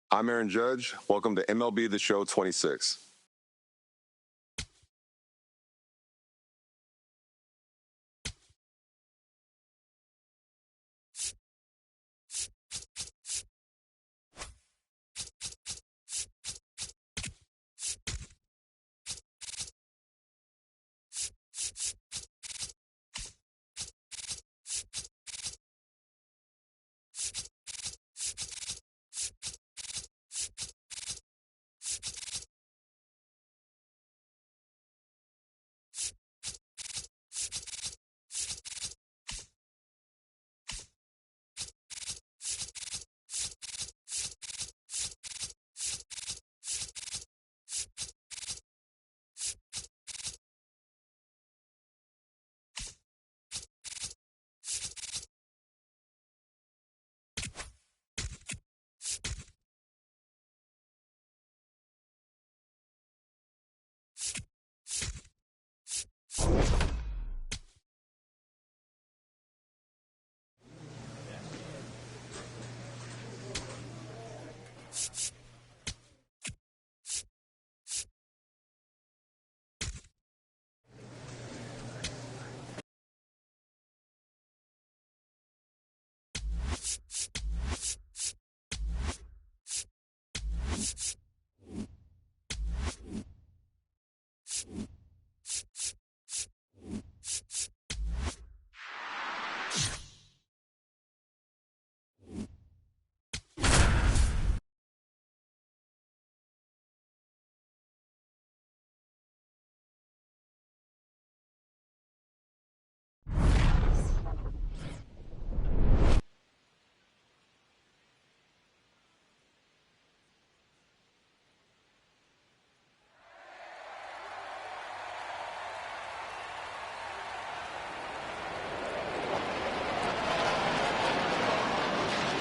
I'm Aaron Judge. Welcome to MLB The Show 26.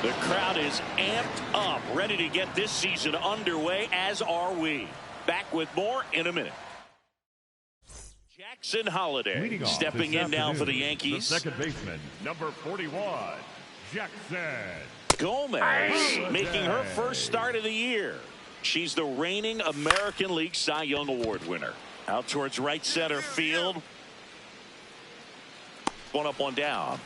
The crowd is amped up, ready to get this season underway, as are we. Back with more in a minute. Jackson Holliday stepping in now for the Yankees. The second baseman, number 41, Jackson Gomez making her first start of the year. She's the reigning American League Cy Young Award winner. Out towards right center field. One up, one down.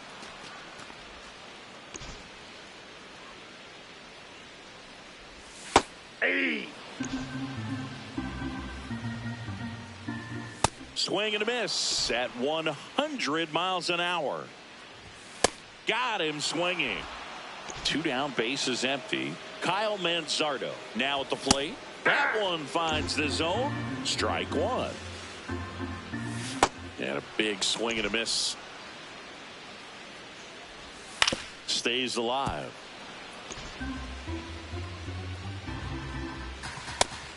Swing and a miss at 100 miles an hour. Got him swinging. Two down, bases empty. Kyle Manzardo now at the plate. That one finds the zone. Strike one. And a big swing and a miss. Stays alive.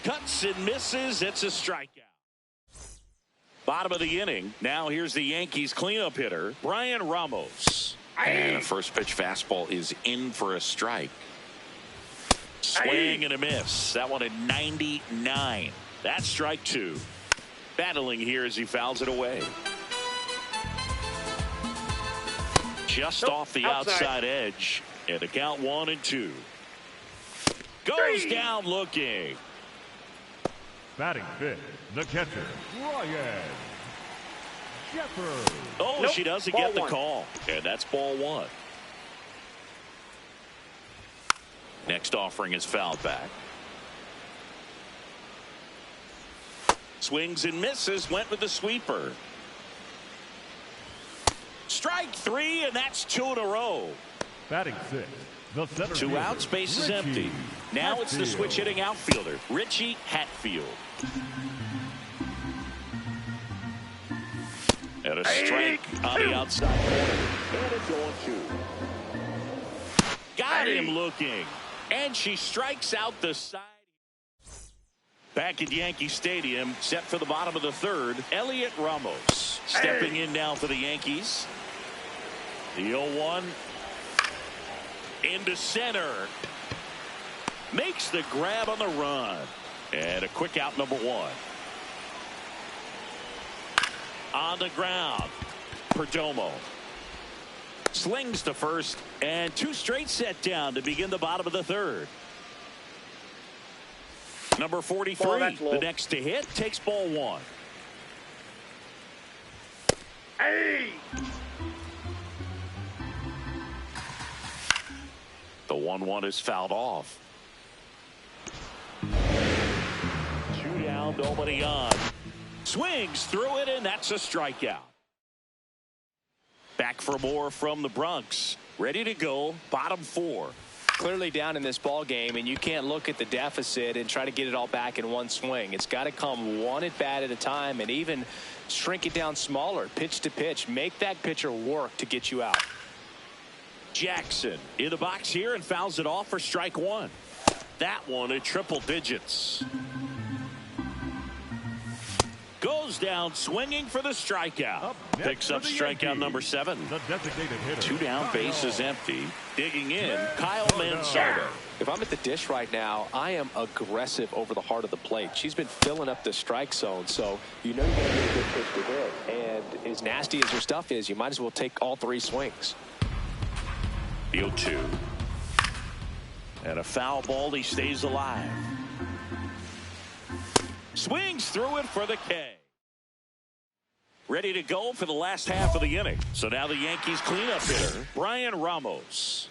Cuts and misses. It's a strikeout. Bottom of the inning. Now here's the Yankees cleanup hitter, Brian Ramos. And a first pitch fastball is in for a strike. Swing and a miss. That one at 99. That's strike two. Battling here as he fouls it away. Just off the outside edge. And the count 1-2. Goes down looking. batting fifth, the catcher, Ryan Jeffers. Oh, she doesn't get the call. And that's ball one. Next offering is fouled back. Swings and misses. Went with the sweeper. Strike three, and that's two in a row. Batting sixth, the center Two fielder, outs, base is Richie empty. Now it's the Hatfield. switch hitting outfielder, Richie Hatfield. And a strike on the outside corner. And it's going two. Got him looking. And she strikes out the side. Back at Yankee Stadium, set for the bottom of the third, Elliot Ramos stepping in now for the Yankees. The 0-1 into center. Makes the grab on the run. And a quick out, number one. On the ground, Perdomo slings to first, and two straight set down to begin the bottom of the third. Number 43, the next to hit, takes ball one. Hey! The 1-1 is fouled off. 2 down, nobody on. Swings through it, and that's a strikeout. Back for more from the Bronx. Ready to go, bottom 4. Clearly down in this ball game, and you can't look at the deficit and try to get it all back in one swing. It's got to come one at bat at a time, and even shrink it down smaller, pitch to pitch. Make that pitcher work to get you out. Jackson in the box here and fouls it off for strike one. That one at triple digits. Goes down swinging for the strikeout. Picks up strikeout number 7. The designated hitter. 2 down, bases empty. Digging in, Kyle Manzardo. If I'm at the dish right now, I am aggressive over the heart of the plate. She's been filling up the strike zone, so you know you're going to get a good pitch to hit. And as nasty as your stuff is, you might as well take all 3 swings. The 0-2. And a foul ball, he stays alive. Swings through it for the K. Ready to go for the last half of the inning. So now the Yankees cleanup hitter, Brian Ramos.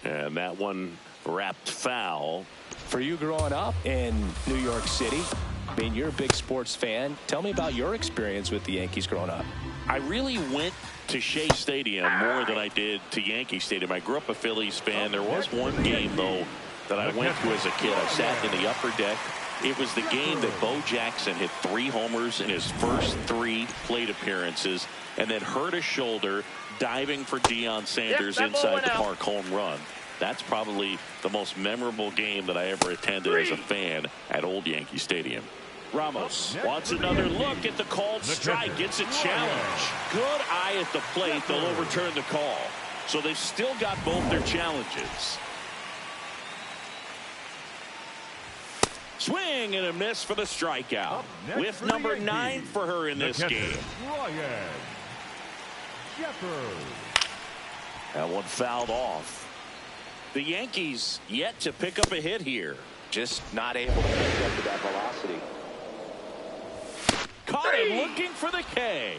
And that one wrapped foul. For you growing up in New York City, I mean, you're a big sports fan. Tell me about your experience with the Yankees growing up. I really went to Shea Stadium more than I did to Yankee Stadium. I grew up a Phillies fan. There was one game, though, that I went to as a kid. I sat in the upper deck. It was the game that Bo Jackson hit 3 homers in his first 3 plate appearances and then hurt his shoulder diving for Deion Sanders inside the park home run. That's probably the most memorable game that I ever attended as a fan at Old Yankee Stadium. Ramos wants another look at the called strike. It's a challenge. Good eye at the plate. They'll overturn the call. So they've still got both their challenges. Swing and a miss for the strikeout. With number 9 for her in this game. That one fouled off. The Yankees yet to pick up a hit here. Just not able to catch up to that velocity. Caught him looking for the K.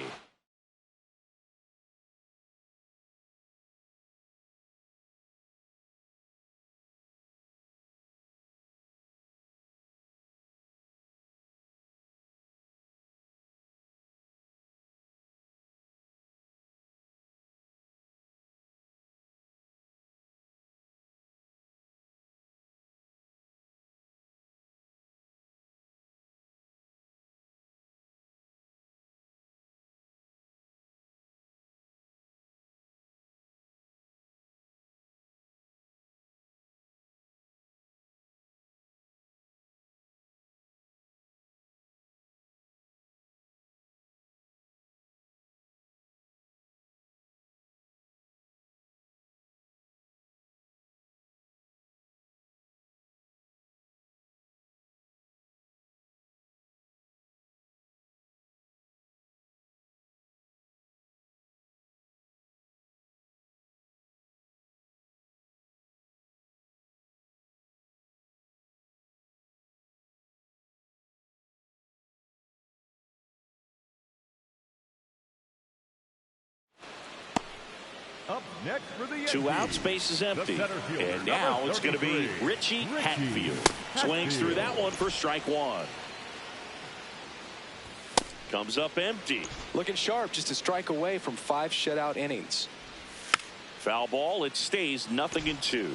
Up next for the Yankees. 2 outs, base is empty. And now it's going to be Richie Hatfield. Swings through that one for strike 1. Comes up empty. Looking sharp, just a strike away from 5 shutout innings. Foul ball, it stays 0-2.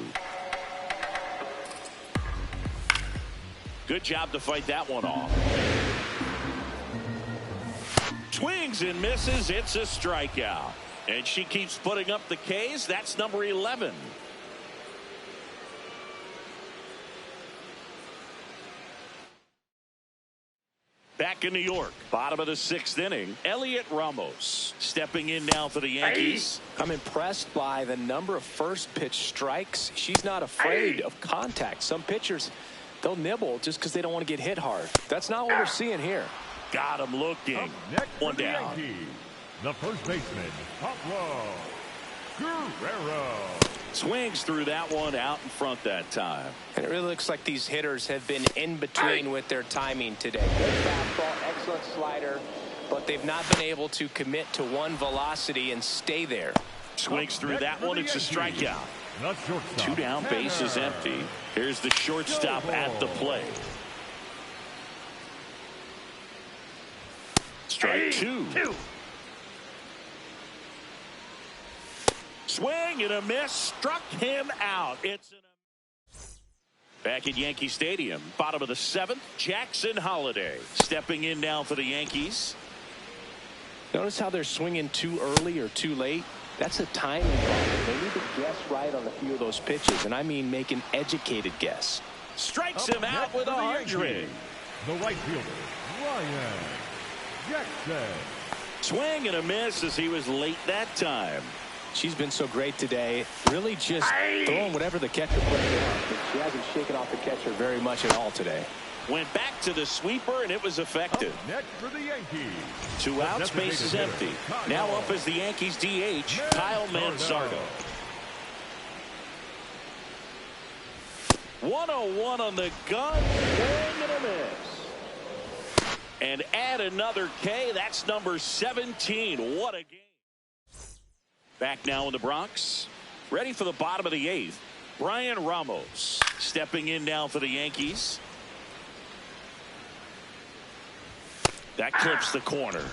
Good job to fight that one off. Swings and misses, it's a strikeout. And she keeps putting up the Ks. That's number 11. Back in New York, bottom of the 6th inning, Elliot Ramos stepping in now for the Yankees. I'm impressed by the number of first pitch strikes. She's not afraid of contact. Some pitchers, they'll nibble just because they don't want to get hit hard. That's not what we're seeing here. Got him looking. One down. Yankees, the first baseman, Pablo Guerrero. Swings through that one out in front that time. And it really looks like these hitters have been in between with their timing today. Good fastball, excellent slider, but they've not been able to commit to one velocity and stay there. Swings through that one. It's a strikeout. 2 down, bases empty. Here's the shortstop at the plate. Strike 2. Swing and a miss. Struck him out. Back at Yankee Stadium, bottom of the 7th, Jackson Holliday stepping in now for the Yankees. Notice how they're swinging too early or too late. That's a timing problem. They need to guess right on a few of those pitches, and I mean make an educated guess. Strikes him out with 100. The right fielder, Ryan Jackson. Swing and a miss as he was late that time. She's been so great today, really just throwing whatever the catcher puts down. She hasn't shaken off the catcher very much at all today. Went back to the sweeper, and it was effective. Next for the Yankees. 2 outs, bases empty. Now up as the Yankees DH, Kyle Manzardo. 101 on the gun. Swing and a miss. And add another K. That's number 17. What a game. Back now in the Bronx. Ready for the bottom of the 8th. Brian Ramos stepping in now for the Yankees. That clips the corner.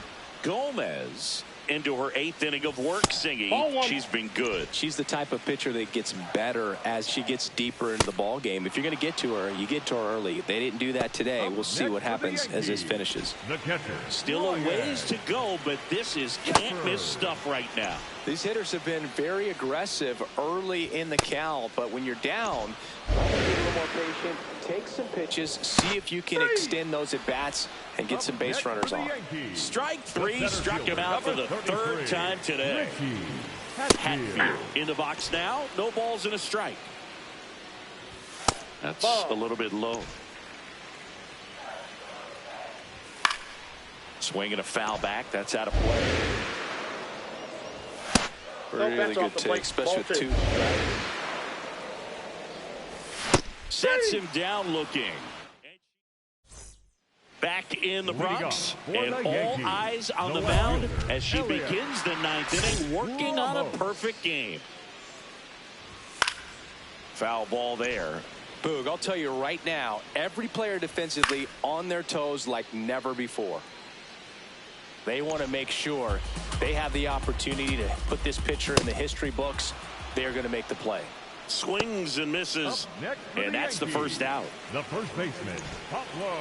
Gomez into her 8th inning of work singing. She's been good. She's the type of pitcher that gets better as she gets deeper into the ball game. If you're going to get to her, you get to her early. They didn't do that today. We'll see what happens as this finishes. The catcher. Still a ways to go, but this is can't miss stuff right now. These hitters have been very aggressive early in the count, but when you're down, be a little more patient, take some pitches, see if you can extend those at bats and get some base runners on. Strike 3, struck him out for the 3rd time today. Hatfield in the box now. No balls and a strike. That's a little bit low. Swing and a foul back. That's out of play. Really good take, especially with 2 strikes. Sets him down looking. Back in the Bronx, and all eyes on the mound as she begins the 9th inning, working on a perfect game. Foul ball there. Boog, I'll tell you right now, every player defensively on their toes like never before. They want to make sure they have the opportunity to put this pitcher in the history books. They're going to make the play. Swings and misses, and that's the first out. The first baseman, Pablo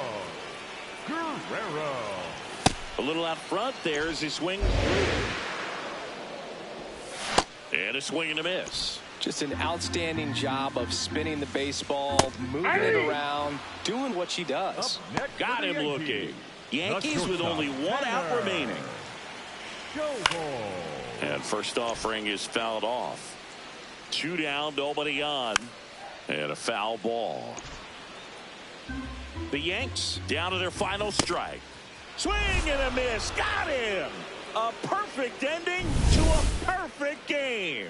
Guerrero. A little out front there as he swings through. And a swing and a miss. Just an outstanding job of spinning the baseball, moving it around, doing what she does. Got him looking. Yankees with only 1 out remaining. And first offering is fouled off. 2 down, nobody on. And a foul ball. The Yanks down to their final strike. Swing and a miss. Got him. A perfect ending to a perfect game.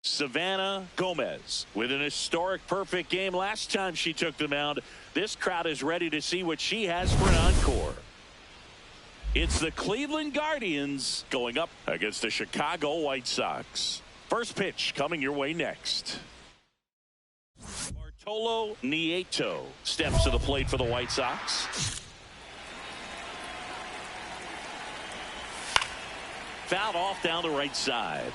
Savannah Gomez with an historic perfect game last time she took the mound. This crowd is ready to see what she has for an encore. It's the Cleveland Guardians going up against the Chicago White Sox. First pitch coming your way next. Bartolo Nieto steps to the plate for the White Sox. Fouled off down the right side.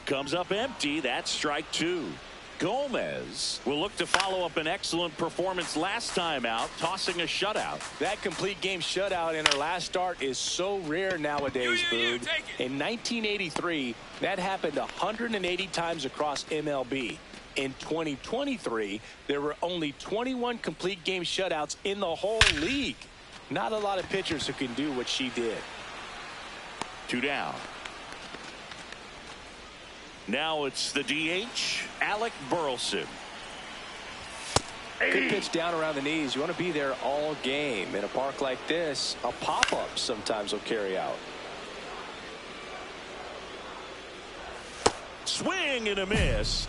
Comes up empty. That's strike two. Gomez will look to follow up an excellent performance last time out, tossing a shutout. That complete game shutout in her last start is so rare nowadays, Boog. In 1983, that happened 180 times across MLB. In 2023, there were only 21 complete game shutouts in the whole league. Not a lot of pitchers who can do what she did. Two down. Now it's the DH, Alec Burleson. Good pitch down around the knees. You want to be there all game. In a park like this, a pop-up sometimes will carry out. Swing and a miss.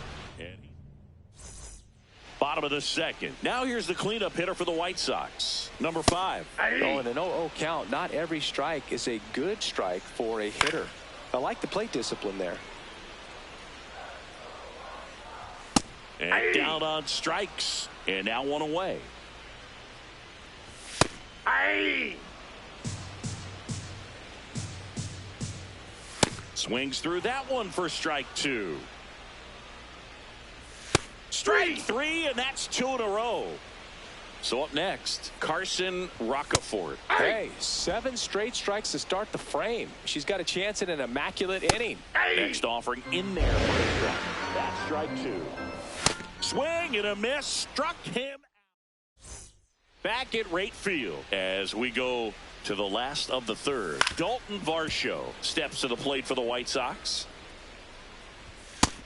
Bottom of the second. Now here's the cleanup hitter for the White Sox, number 5. Oh, in an 0-0 count, not every strike is a good strike for a hitter. I like the plate discipline there. And down on strikes. And now one away. Swings through that one for strike 2. Strike 3, and that's 2 in a row. So up next, Carson Roccaforte. Hey, 7 straight strikes to start the frame. She's got a chance at an immaculate inning. Next offering in there for a strike. That's strike 2. Swing and a miss. Struck him out. Back at right field as we go to the last of the third. Dalton Varsho steps to the plate for the White Sox.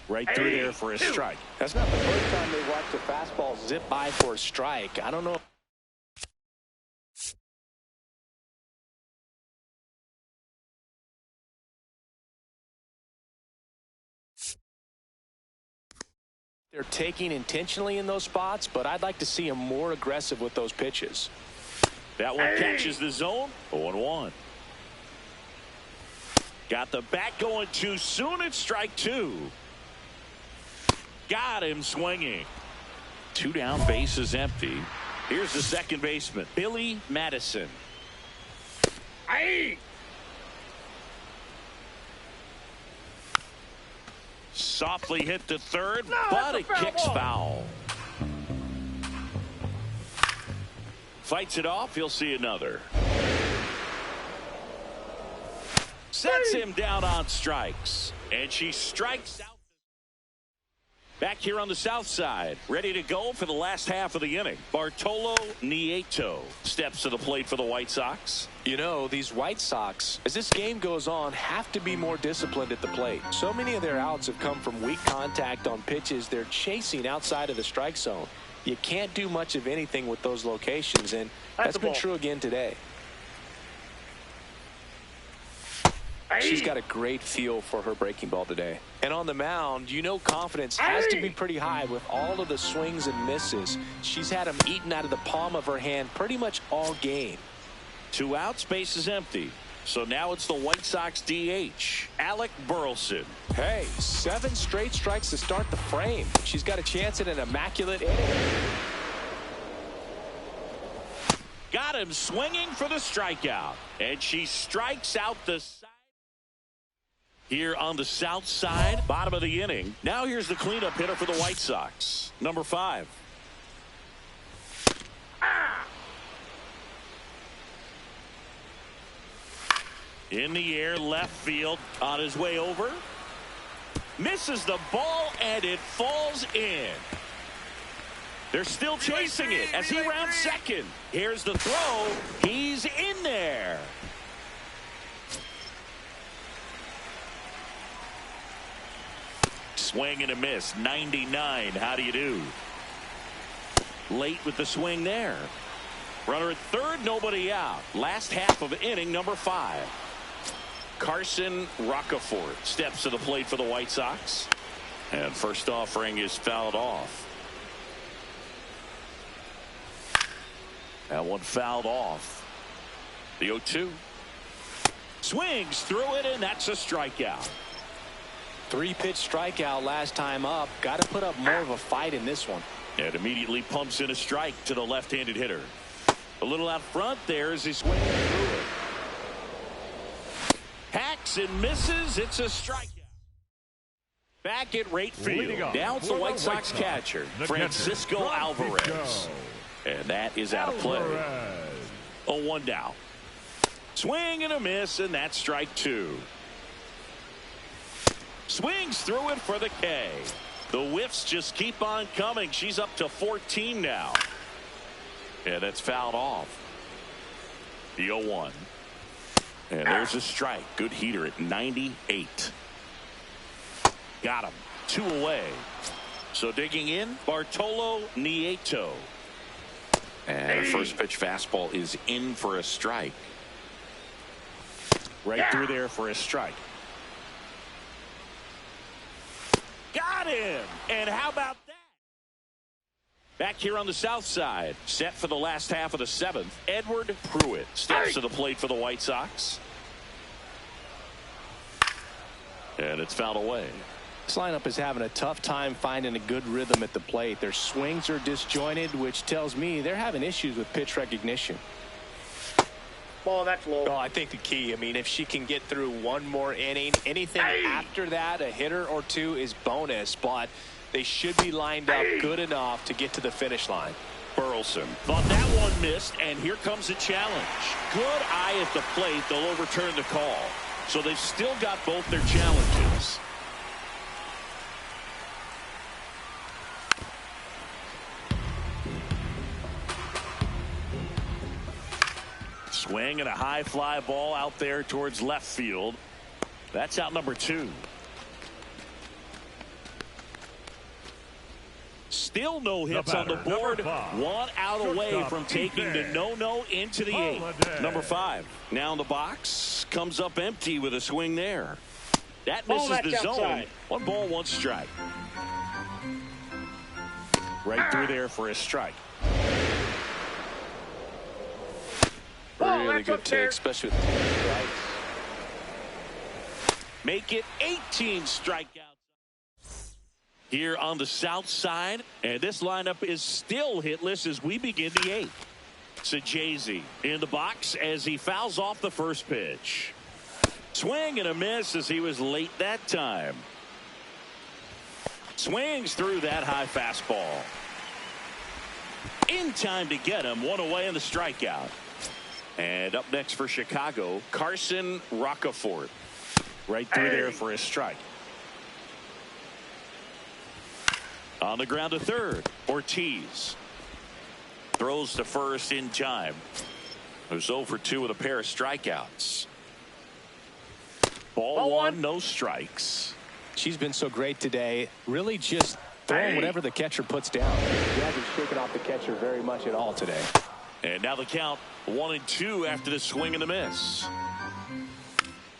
Right through there for a strike. That's not the first time they watched a fastball zip by for a strike. I don't know. They're taking intentionally in those spots, but I'd like to see them more aggressive with those pitches. That one catches the zone. 0-1. Got the bat going too soon. It's strike 2. Got him swinging. 2 down, bases empty. Here's the second baseman, Billy Madison. Softly hit to third, but it kicks foul. Fights it off. He'll see another. Sets him down on strikes. And she strikes out. Back here on the south side, ready to go for the last half of the inning. Bartolo Nieto steps to the plate for the White Sox. You know, these White Sox, as this game goes on, have to be more disciplined at the plate. So many of their outs have come from weak contact on pitches they're chasing outside of the strike zone. You can't do much of anything with those locations, and that's been true again today. She's got a great feel for her breaking ball today. And on the mound, you know confidence has to be pretty high with all of the swings and misses. She's had them eaten out of the palm of her hand pretty much all game. 2 outs, base is empty. So now it's the White Sox DH, Alec Burleson. Hey, 7 straight strikes to start the frame. She's got a chance at an immaculate inning. Got him swinging for the strikeout. And she strikes out the side. Here on the south side, bottom of the inning. Now here's the cleanup hitter for the White Sox, number 5. In the air, left field, on his way over. Misses the ball, and it falls in. They're still chasing it as he rounds second. Here's the throw. He's in there. Swing and a miss. 99. How do you do? Late with the swing there. Runner at third, nobody out. Last half of inning number 5. Carson Roccaforte steps to the plate for the White Sox. And first offering is fouled off. That one fouled off. The 0-2. Swings through it, and that's a strikeout. 3-pitch strikeout last time up. Got to put up more of a fight in this one. And immediately pumps in a strike to the left-handed hitter. A little out front there as he swings through it. Hacks swings and misses. It's a strikeout. Back at right field. Now it's the White Sox catcher, Francisco Alvarez. And that is out of play. 0-1 down. Swing and a miss, and that's strike two. Swings through it for the K. The whiffs just keep on coming. She's up to 14 now. And that's fouled off. The 0-1. And there's a strike. Good heater at 98. Got him. 2 away. So digging in, Bartolo Nieto. And first pitch fastball is in for a strike. Right through there for a strike. Got him. And how about that? Back here on the south side, set for the last half of the 7th, Edward Pruitt steps to the plate for the White Sox. And it's fouled away. This lineup is having a tough time finding a good rhythm at the plate. Their swings are disjointed, which tells me they're having issues with pitch recognition. Ball, that's low. Oh, I think the key, I mean, if she can get through one more inning, anything after that, a hitter or two is bonus, but they should be lined up good enough to get to the finish line. Burleson thought that one missed, and here comes a challenge. Good eye at the plate. They'll overturn the call. So they've still got both their challenges. Swing and a high fly ball out there towards left field. That's out number 2. Still no hits on the board. 1 out away from taking the no-no into the 8th. Number 5 now in the box. Comes up empty with a swing there. That misses the zone. 1 ball, 1 strike. Right through there for a strike. Really good take, especially with the strikes. Make it 18 strikeouts here on the south side. And this lineup is still hitless as we begin the 8th. Sajazi in the box as he fouls off the first pitch. Swing and a miss as he was late that time. Swings through that high fastball. In time to get him. 1 away in the strikeout. And up next for Chicago, Carson Roccaforte. Right through there for a strike. On the ground to third, Ortiz. Throws to first in time. Who's 0 for 2 with a pair of strikeouts. Ball 1, no strikes. She's been so great today. Really just throwing whatever the catcher puts down. She hasn't shaken off the catcher very much at all today. And now the count 1-2 after the swing and the miss.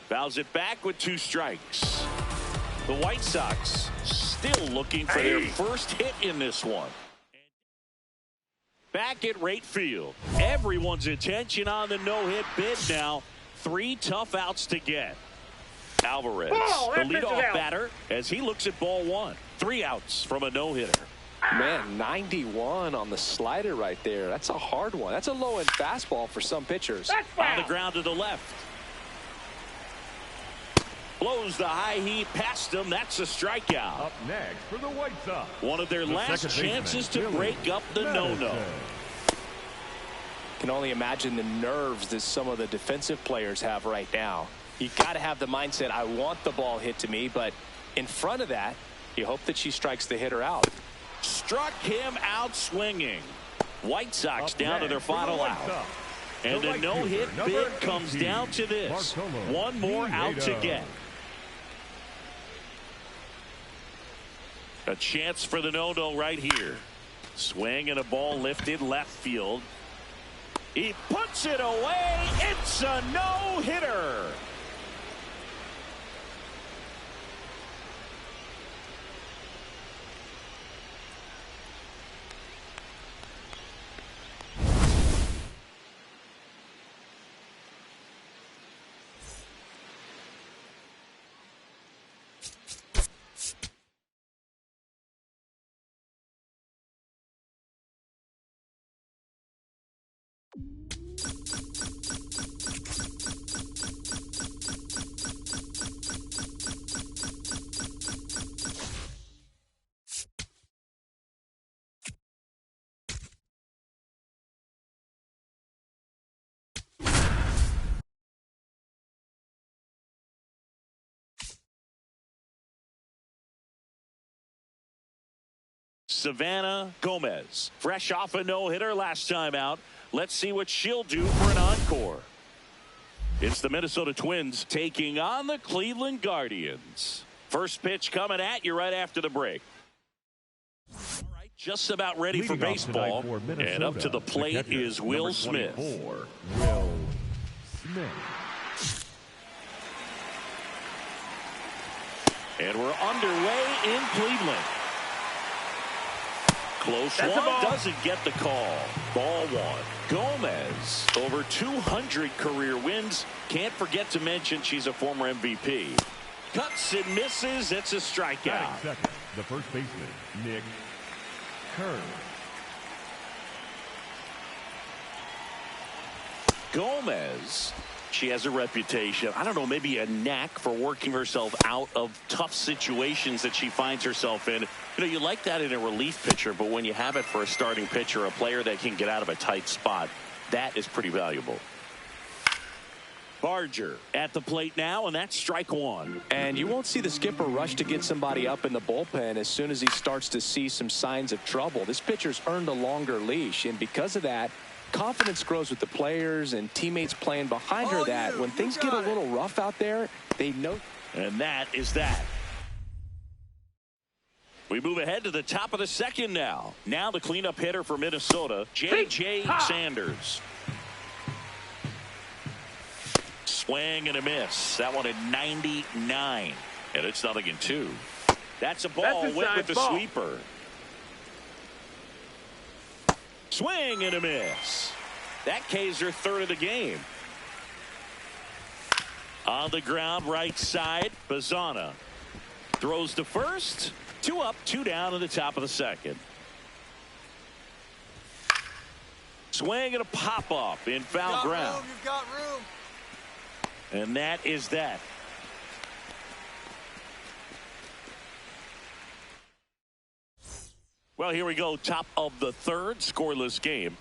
Fouls it back with 2 strikes. The White Sox still looking for their first hit in this one. Back at right field. Everyone's attention on the no-hit bid now. 3 tough outs to get. Alvarez, the leadoff batter, as he looks at ball 1. 3 outs from a no-hitter. Man, 91 on the slider right there. That's a hard one. That's a low-end fastball for some pitchers. On the ground to the left. Blows the high heat past him. That's a strikeout. Up next for the White Sox. One of their last chances to break up the no-no. Can only imagine the nerves that some of the defensive players have right now. You got to have the mindset, I want the ball hit to me, but in front of that, you hope that she strikes the hitter out. Struck him out swinging. White Sox down to their final out. And the no-hit bid comes down to this. 1 more out to get. A chance for the no-no right here. Swing and a ball lifted left field. He puts it away. It's a no-hitter. Savannah Gomez, fresh off a no-hitter last time out. Let's see what she'll do for an encore. It's the Minnesota Twins taking on the Cleveland Guardians. First pitch coming at you right after the break. All right, just about ready for baseball. And up to the plate is Will Smith. Will Smith. And we're underway in Cleveland. Close That's one, doesn't get the call. Ball one. Gomez, over 200 career wins. Can't forget to mention she's a former MVP. Cuts and misses. It's a strikeout. Second, the first baseman, Nick Kern. Gomez, she has a reputation, I don't know, maybe a knack for working herself out of tough situations that she finds herself in. You know, you like that in a relief pitcher, but when you have it for a starting pitcher, a player that can get out of a tight spot, that is pretty valuable. Barger at the plate now, and that's strike one. And you won't see the skipper rush to get somebody up in the bullpen as soon as he starts to see some signs of trouble. This pitcher's earned a longer leash, and because of that, confidence grows with the players and teammates playing behind her that when things get a little rough out there, they know. And that is that. We move ahead to the top of the second now. Now the cleanup hitter for Minnesota, J.J. Sanders. Swing and a miss. That one at 99. And it's 0-2. That's a ball. Went with the sweeper. Swing and a miss. That K's her third of the game. On the ground, right side, Bazana throws to first. 2 up, 2 down in the top of the second. Swing and a pop-up in foul ground. You've got room. And that is that. Well, here we go. Top of the third, scoreless game.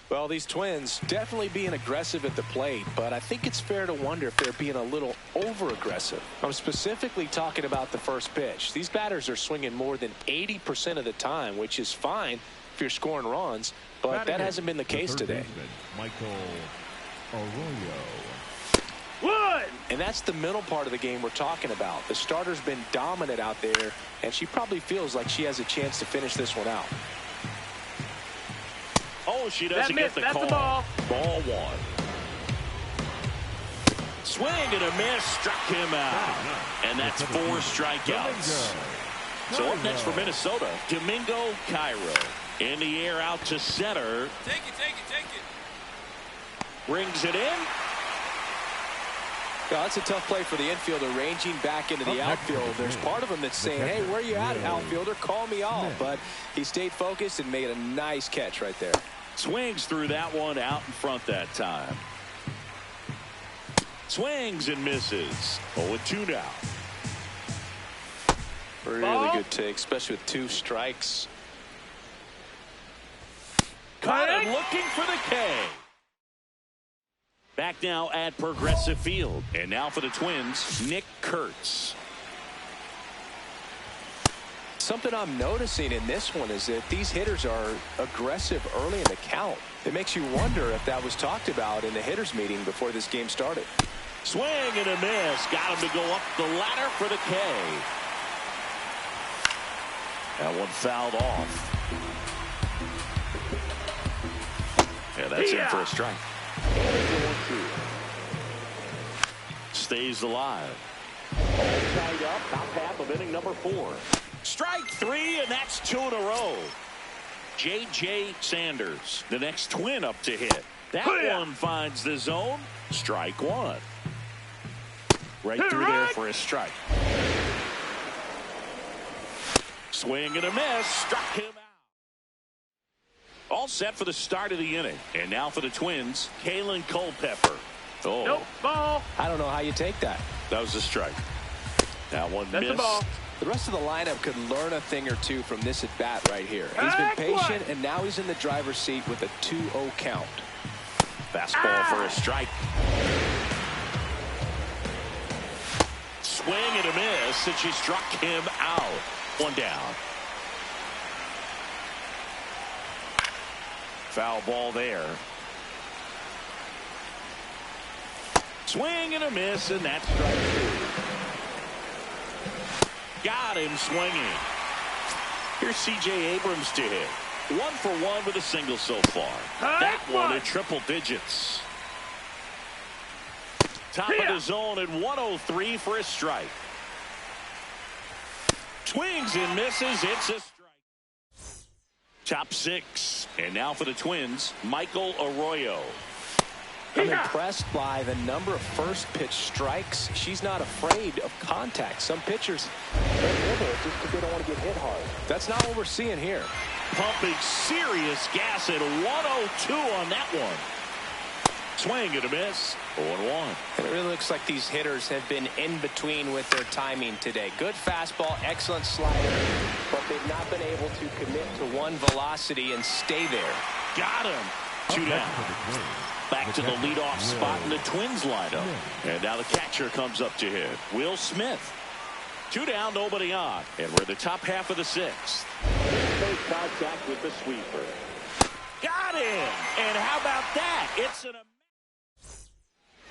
Well, these Twins definitely being aggressive at the plate, but I think it's fair to wonder if they're being a little over-aggressive. I'm specifically talking about the first pitch. These batters are swinging more than 80% of the time, which is fine if you're scoring runs, but that hasn't been the case today. Michael Arroyo. Wood! And that's the middle part of the game we're talking about. The starter's been dominant out there, and she probably feels like she has a chance to finish this one out. Oh, she doesn't get the call. The ball. Ball one. Swing and a miss. Struck him out. And that's 4 strikeouts. So up next for Minnesota, Domingo Cairo. In the air out to center. Take it. Brings it in. Well, that's a tough play for the infielder, ranging back into the outfield. There's part of him that's saying, hey, where you at, outfielder? Call me off. But he stayed focused and made a nice catch right there. Swings through that one out in front that time. Swings and misses. 0-2 now. Really good take, especially with 2 strikes. Caught him looking for the K. Back now at Progressive Field. And now for the Twins, Nick Kurtz. Something I'm noticing in this one is that these hitters are aggressive early in the count. It makes you wonder if that was talked about in the hitters meeting before this game started. Swing and a miss. Got him to go up the ladder for the K. That one fouled off. Yeah, that's in for a strike. Stays alive. All tied up, top half of inning number 4. Strike 3, and that's 2 in a row. J.J. Sanders, the next Twin up to hit. That one finds the zone. Strike 1. Right through there for a strike. Swing and a miss. Struck him out. All set for the start of the inning. And now for the Twins, Kaylin Culpepper. Oh. Nope, ball. I don't know how you take that. That was a strike. That one That's missed. the ball. The rest of the lineup could learn a thing or two from this at-bat right here. He's been patient, and now he's in the driver's seat with a 2-0 count. Fastball for a strike. Swing and a miss, and she struck him out. 1 down. Foul ball there. Swing and a miss, and that's strike 2. Got him swinging. Here's C.J. Abrams to hit. 1 for 1 with a single so far. That one at triple digits. Top of the zone at 103 for a strike. Swings and misses. It's a strike. Top 6. And now for the Twins, Michael Arroyo. I'm impressed by the number of first pitch strikes. She's not afraid of contact. Some pitchers, just because they don't want to get hit hard. That's not what we're seeing here. Pumping serious gas at 102 on that one. Swing and a miss. 0-1. It really looks like these hitters have been in between with their timing today. Good fastball, excellent slider, but they've not been able to commit to one velocity and stay there. Got him. 2 down. Back to the leadoff spot in the Twins lineup. And now the catcher comes up to hit. Will Smith. 2 down, nobody on. And we're in the top half of the 6th. Make contact with the sweeper. Got him. And how about that? It's an...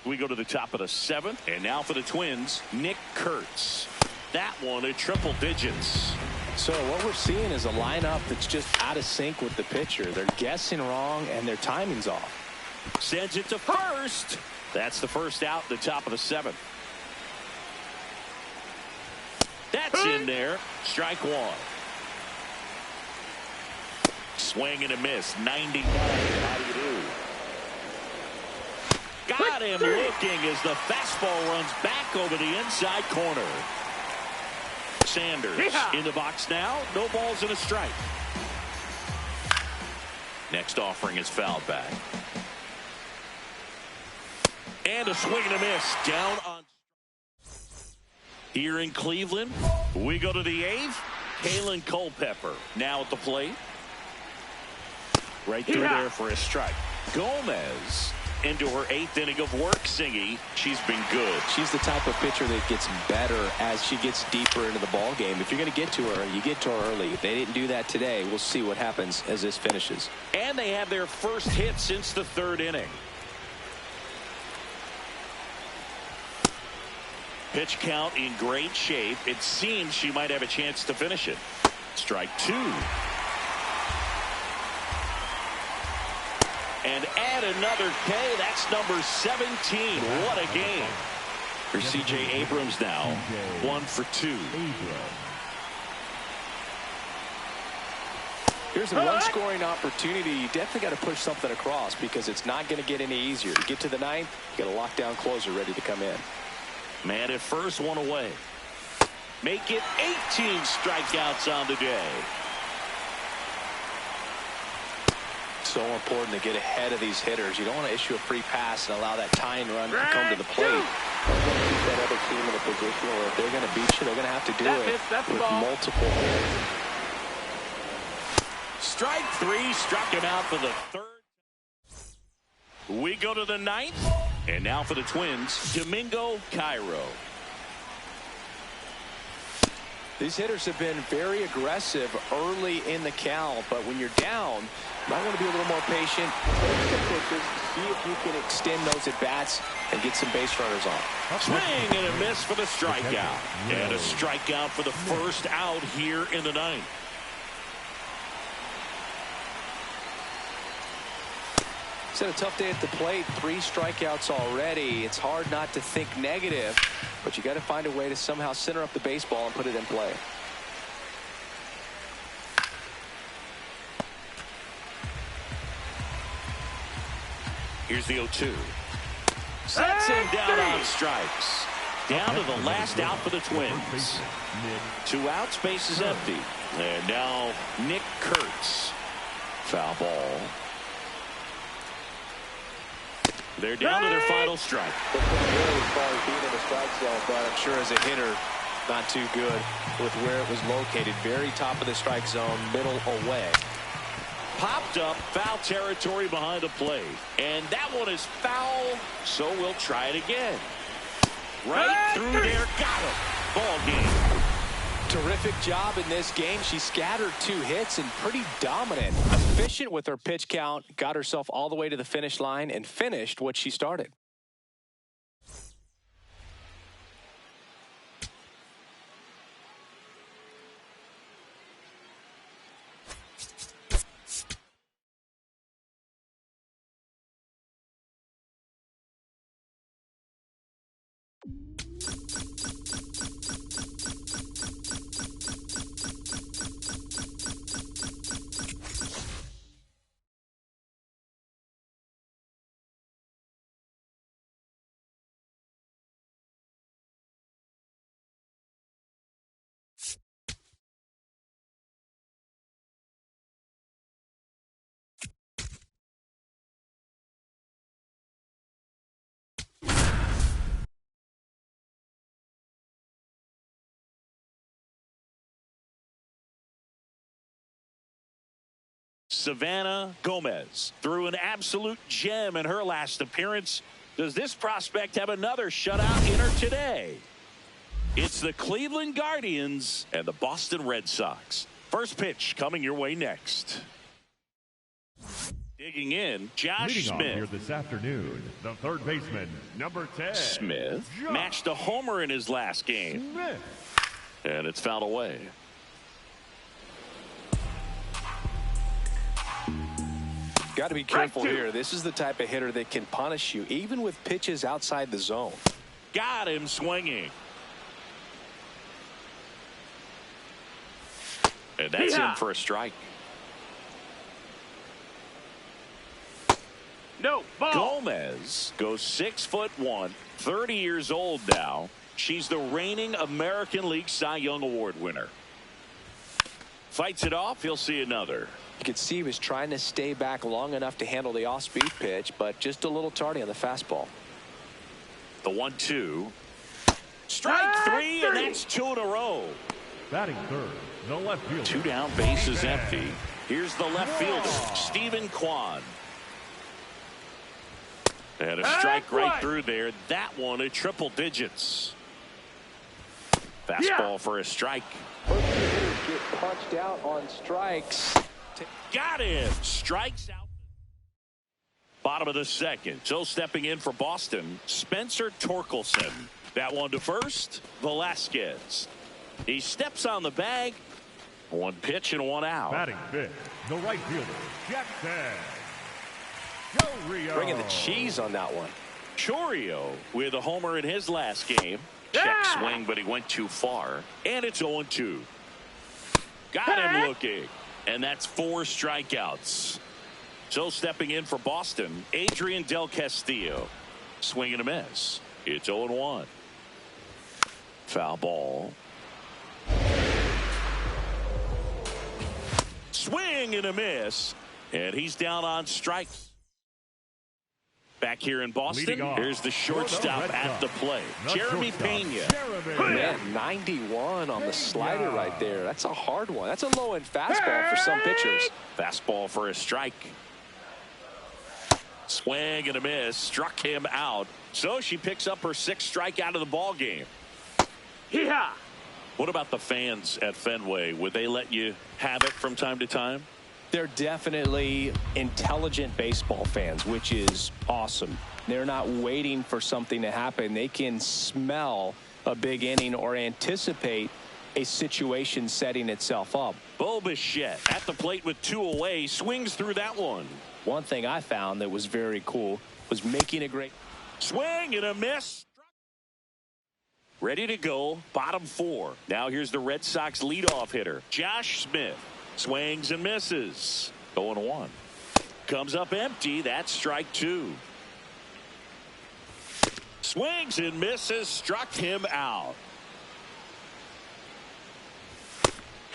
We go to the top of the 7th. And now for the Twins, Nick Kurtz. That one at triple digits. So what we're seeing is a lineup that's just out of sync with the pitcher. They're guessing wrong and their timing's off. Sends it to first. That's the first out, the top of the 7th. That's in there. Strike 1. Swing and a miss. 99. How do you do? Got him looking as the fastball runs back over the inside corner. Sanders in the box now. No balls and a strike. Next offering is fouled back. And a swing and a miss. Down on. Here in Cleveland, we go to the 8th. Kalen Culpepper now at the plate. Right through there for a strike. Gomez into her 8th inning of work, Singy. She's been good. She's the type of pitcher that gets better as she gets deeper into the ball game. If you're going to get to her, you get to her early. If they didn't do that today, we'll see what happens as this finishes. And they have their first hit since the 3rd inning. Pitch count in great shape. It seems she might have a chance to finish it. Strike 2. And add another K. That's number 17. What a game. For C.J. Abrams now. 1 for 2. Here's a one-scoring opportunity. You definitely got to push something across because it's not going to get any easier. To get to the 9th, you got a lockdown closer ready to come in. Man at first, 1 away. Make it 18 strikeouts on the day. So important to get ahead of these hitters. You don't want to issue a free pass and allow that tying run to come to the plate. You're going to keep that other team in a position where if they're going to beat you, they're going to have to do it with multiple hits. Strike 3, struck him out for the 3rd. We go to the 9th. And now for the Twins, Domingo Cairo. These hitters have been very aggressive early in the count, but when you're down, you might want to be a little more patient. See if you can extend those at-bats and get some base runners on. Swing and a miss for the strikeout. And a strikeout for the first out here in the 9th. He's had a tough day at the plate. 3 strikeouts already. It's hard not to think negative, but you got to find a way to somehow center up the baseball and put it in play. Here's the 0-2. Sets him down on strikes. Down to the last out for the Twins. 2 outs, base is empty. And now Nick Kurtz. Foul ball. They're down to their final strike. Really far being in the strike zone, but I'm sure as a hitter, not too good with where it was located. Very top of the strike zone, middle away. Popped up, foul territory behind the plate. And that one is foul, so we'll try it again. Right through there, got him. Ball game. Terrific job in this game. She scattered 2 hits and pretty dominant. Efficient with her pitch count. Got herself all the way to the finish line and finished what she started. Savannah Gomez threw an absolute gem in her last appearance. Does this prospect have another shutout in her today? It's the Cleveland Guardians and the Boston Red Sox. First pitch coming your way next. Digging in, Josh Leading Smith. off here this afternoon, the third baseman, number 10. Smith Josh matched a homer in his last game. Smith. And it's fouled away. Got to be careful here. This is the type of hitter that can punish you, even with pitches outside the zone. Got him swinging. And that's in for a strike. No, ball. Gomez goes 6'1", 30 years old now. She's the reigning American League Cy Young Award winner. Fights it off. He'll see another. You could see he was trying to stay back long enough to handle the off-speed pitch, but just a little tardy on the fastball. The 1-2. Strike 3, and that's 2 in a row. Batting third, the left fielder. 2 down, bases empty. Here's the left fielder, Stephen Kwan. And a strike right through there. That one at triple digits. Fastball for a strike. Both hitters get punched out on strikes. Got him. Strikes out. Bottom of the second. So stepping in for Boston, Spencer Torkelson. That one to first, Velasquez. He steps on the bag. 1 pitch and 1 out. Batting fifth, the right fielder, Jackson. Bringing the cheese on that one. Chourio with a homer in his last game. Check swing, but he went too far. And it's 0-2. Got him looking. And that's 4 strikeouts. So stepping in for Boston, Adrian Del Castillo. Swing and a miss. It's 0-1. Foul ball. Swing and a miss. And he's down on strikes. Back here in Boston, here's the shortstop at the plate, Jeremy Pena. Man, 91 on the slider right there. That's a hard one. That's a low-end fastball for some pitchers. Fastball for a strike. Swing and a miss. Struck him out. So she picks up her 6th strikeout of the ball game. Yeah. What about the fans at Fenway? Would they let you have it from time to time? They're definitely intelligent baseball fans, which is awesome. They're not waiting for something to happen. They can smell a big inning or anticipate a situation setting itself up. Bo Bichette at the plate with 2 away, swings through that one. One thing I found that was very cool was making a great swing and a miss. Ready to go, bottom 4. Now here's the Red Sox leadoff hitter, Josh Smith. Swings and misses. 0-1. Comes up empty. That's strike 2. Swings and misses. Struck him out.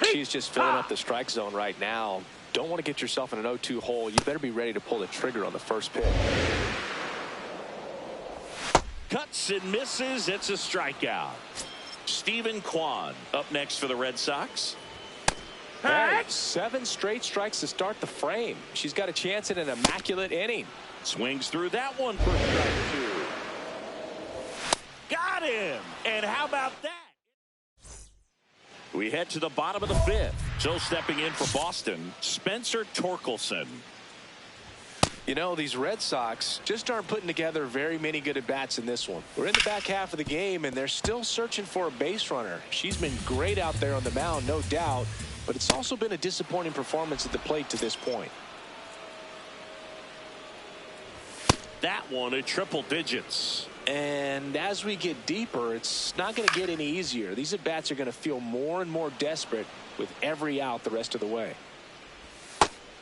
She's just filling up the strike zone right now. Don't want to get yourself in an 0-2 hole. You better be ready to pull the trigger on the first pitch. Cuts and misses. It's a strikeout. Stephen Kwan up next for the Red Sox. Hey, 7 straight strikes to start the frame. She's got a chance at an immaculate inning. Swings through that one for strike 2. Got him. And how about that? We head to the bottom of the fifth. So stepping in for Boston, Spencer Torkelson. You know, these Red Sox just aren't putting together very many good at-bats in this one. We're in the back half of the game, and they're still searching for a base runner. She's been great out there on the mound, no doubt, but it's also been a disappointing performance at the plate to this point. That one at triple digits. And as we get deeper, it's not going to get any easier. These at-bats are going to feel more and more desperate with every out the rest of the way.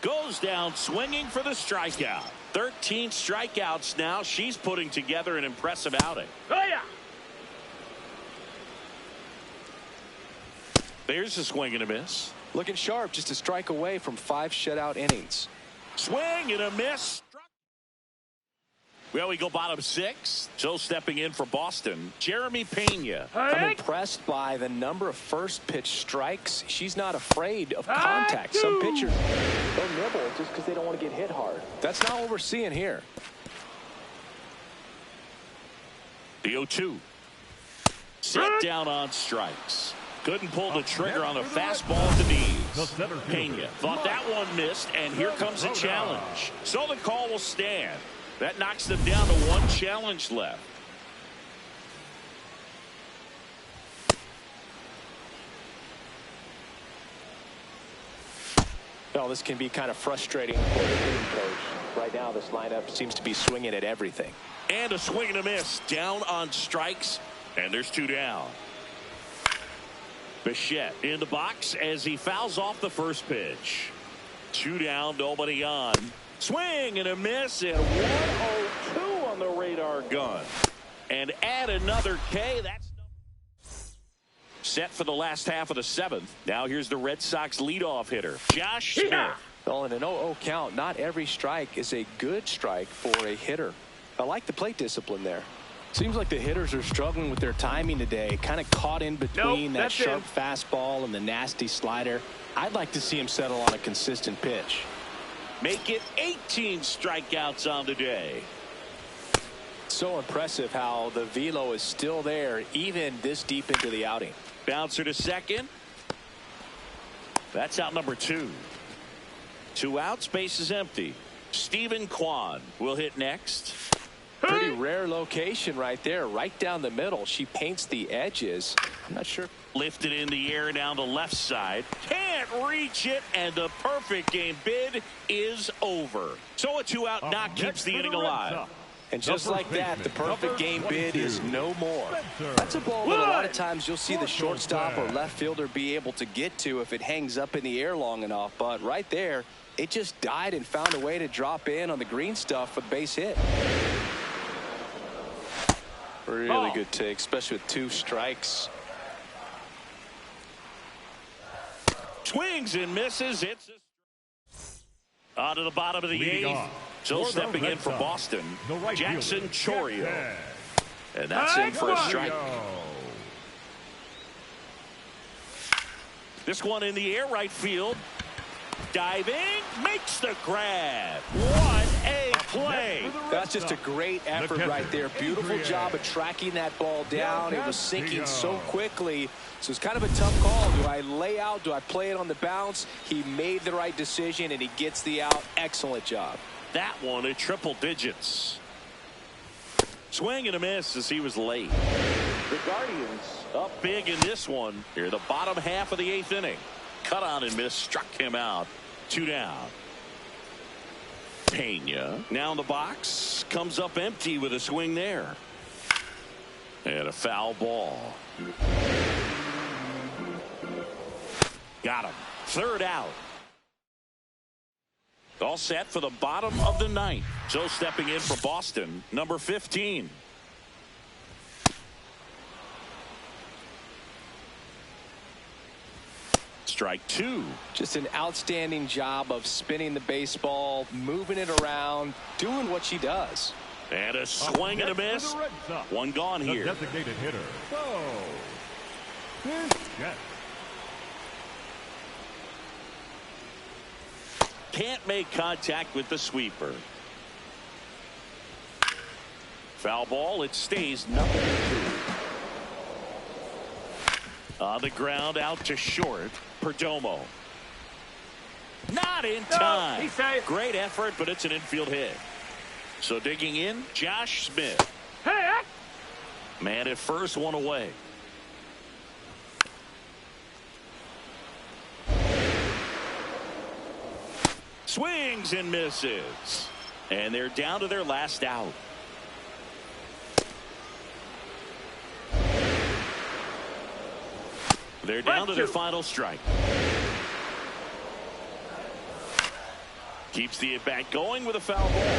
Goes down swinging for the strikeout. 13 strikeouts now. She's putting together an impressive outing. Oh, yeah. There's a swing and a miss. Looking sharp, just a strike away from 5 shutout innings. Swing and a miss. Well, we go bottom 6. So stepping in for Boston, Jeremy Pena. I'm impressed by the number of first pitch strikes. She's not afraid of contact. Some pitchers don't nibble just because they don't want to get hit hard. That's not what we're seeing here. The 0-2. Set down on strikes. Couldn't pull the trigger on a fastball at the knees. Pena thought that one missed, and here comes a challenge. So the call will stand. That knocks them down to 1 challenge left. Well, this can be kind of frustrating for the hitting coach. Right now, this lineup seems to be swinging at everything. And a swing and a miss. Down on strikes, and there's 2 down. Bichette in the box as he fouls off the first pitch. 2 down, nobody on. Swing and a miss, and 1-0-2 on the radar gun. And add another K. That's set for the last half of the 7th. Now here's the Red Sox leadoff hitter, Josh Smith. Well, in an 0-0 count, not every strike is a good strike for a hitter. I like the plate discipline there. Seems like the hitters are struggling with their timing today, kind of caught in between that sharp fastball and the nasty slider. I'd like to see him settle on a consistent pitch. Make it 18 strikeouts on the day. So impressive how the velo is still there even this deep into the outing. Bouncer to second. That's out number 2. 2 outs, base is empty. Stephen Kwan will hit next. Pretty rare location right there, right down the middle. She paints the edges. I'm not sure. Lifted in the air down the left side. Can't reach it, and the perfect game bid is over. So a 2-out knock keeps the inning alive. And just like that, the perfect game bid is no more. That's a ball that a lot of times you'll see the shortstop or left fielder be able to get to if it hangs up in the air long enough. But right there, it just died and found a way to drop in on the green stuff for the base hit. Really good take, especially with 2 strikes. Swings and misses. It's on to the bottom of the 8th. So stepping in for Boston, Jackson Chourio. And that's in for a strike. This one in the air, right field. Diving, makes the grab. What a play. That's just a great effort right there. Beautiful job of tracking that ball down. It was sinking so quickly. So it's kind of a tough call. Do I lay out? Do I play it on the bounce? He made the right decision, and he gets the out. Excellent job. That one at triple digits. Swing and a miss as he was late. The Guardians up big in this one. Here, the bottom half of the 8th inning. Cut on and miss, struck him out. 2 down. Pena now in the box, comes up empty with a swing there. And a foul ball. Got him. 3rd out. All set for the bottom of the 9th. So stepping in for Boston, number 15. Strike 2. Just an outstanding job of spinning the baseball, moving it around, doing what she does. And a swing and a miss. 1 gone here. Designated hitter. Can't make contact with the sweeper. Foul ball. It stays 0-2. On the ground, out to short. Perdomo. Not in time. He's safe. Great effort, but it's an infield hit. So digging in, Josh Smith. Hey! Man at first, one away. Swings and misses. And they're down to their last out. They're down to their final strike. Keeps the at-bat going with a foul ball.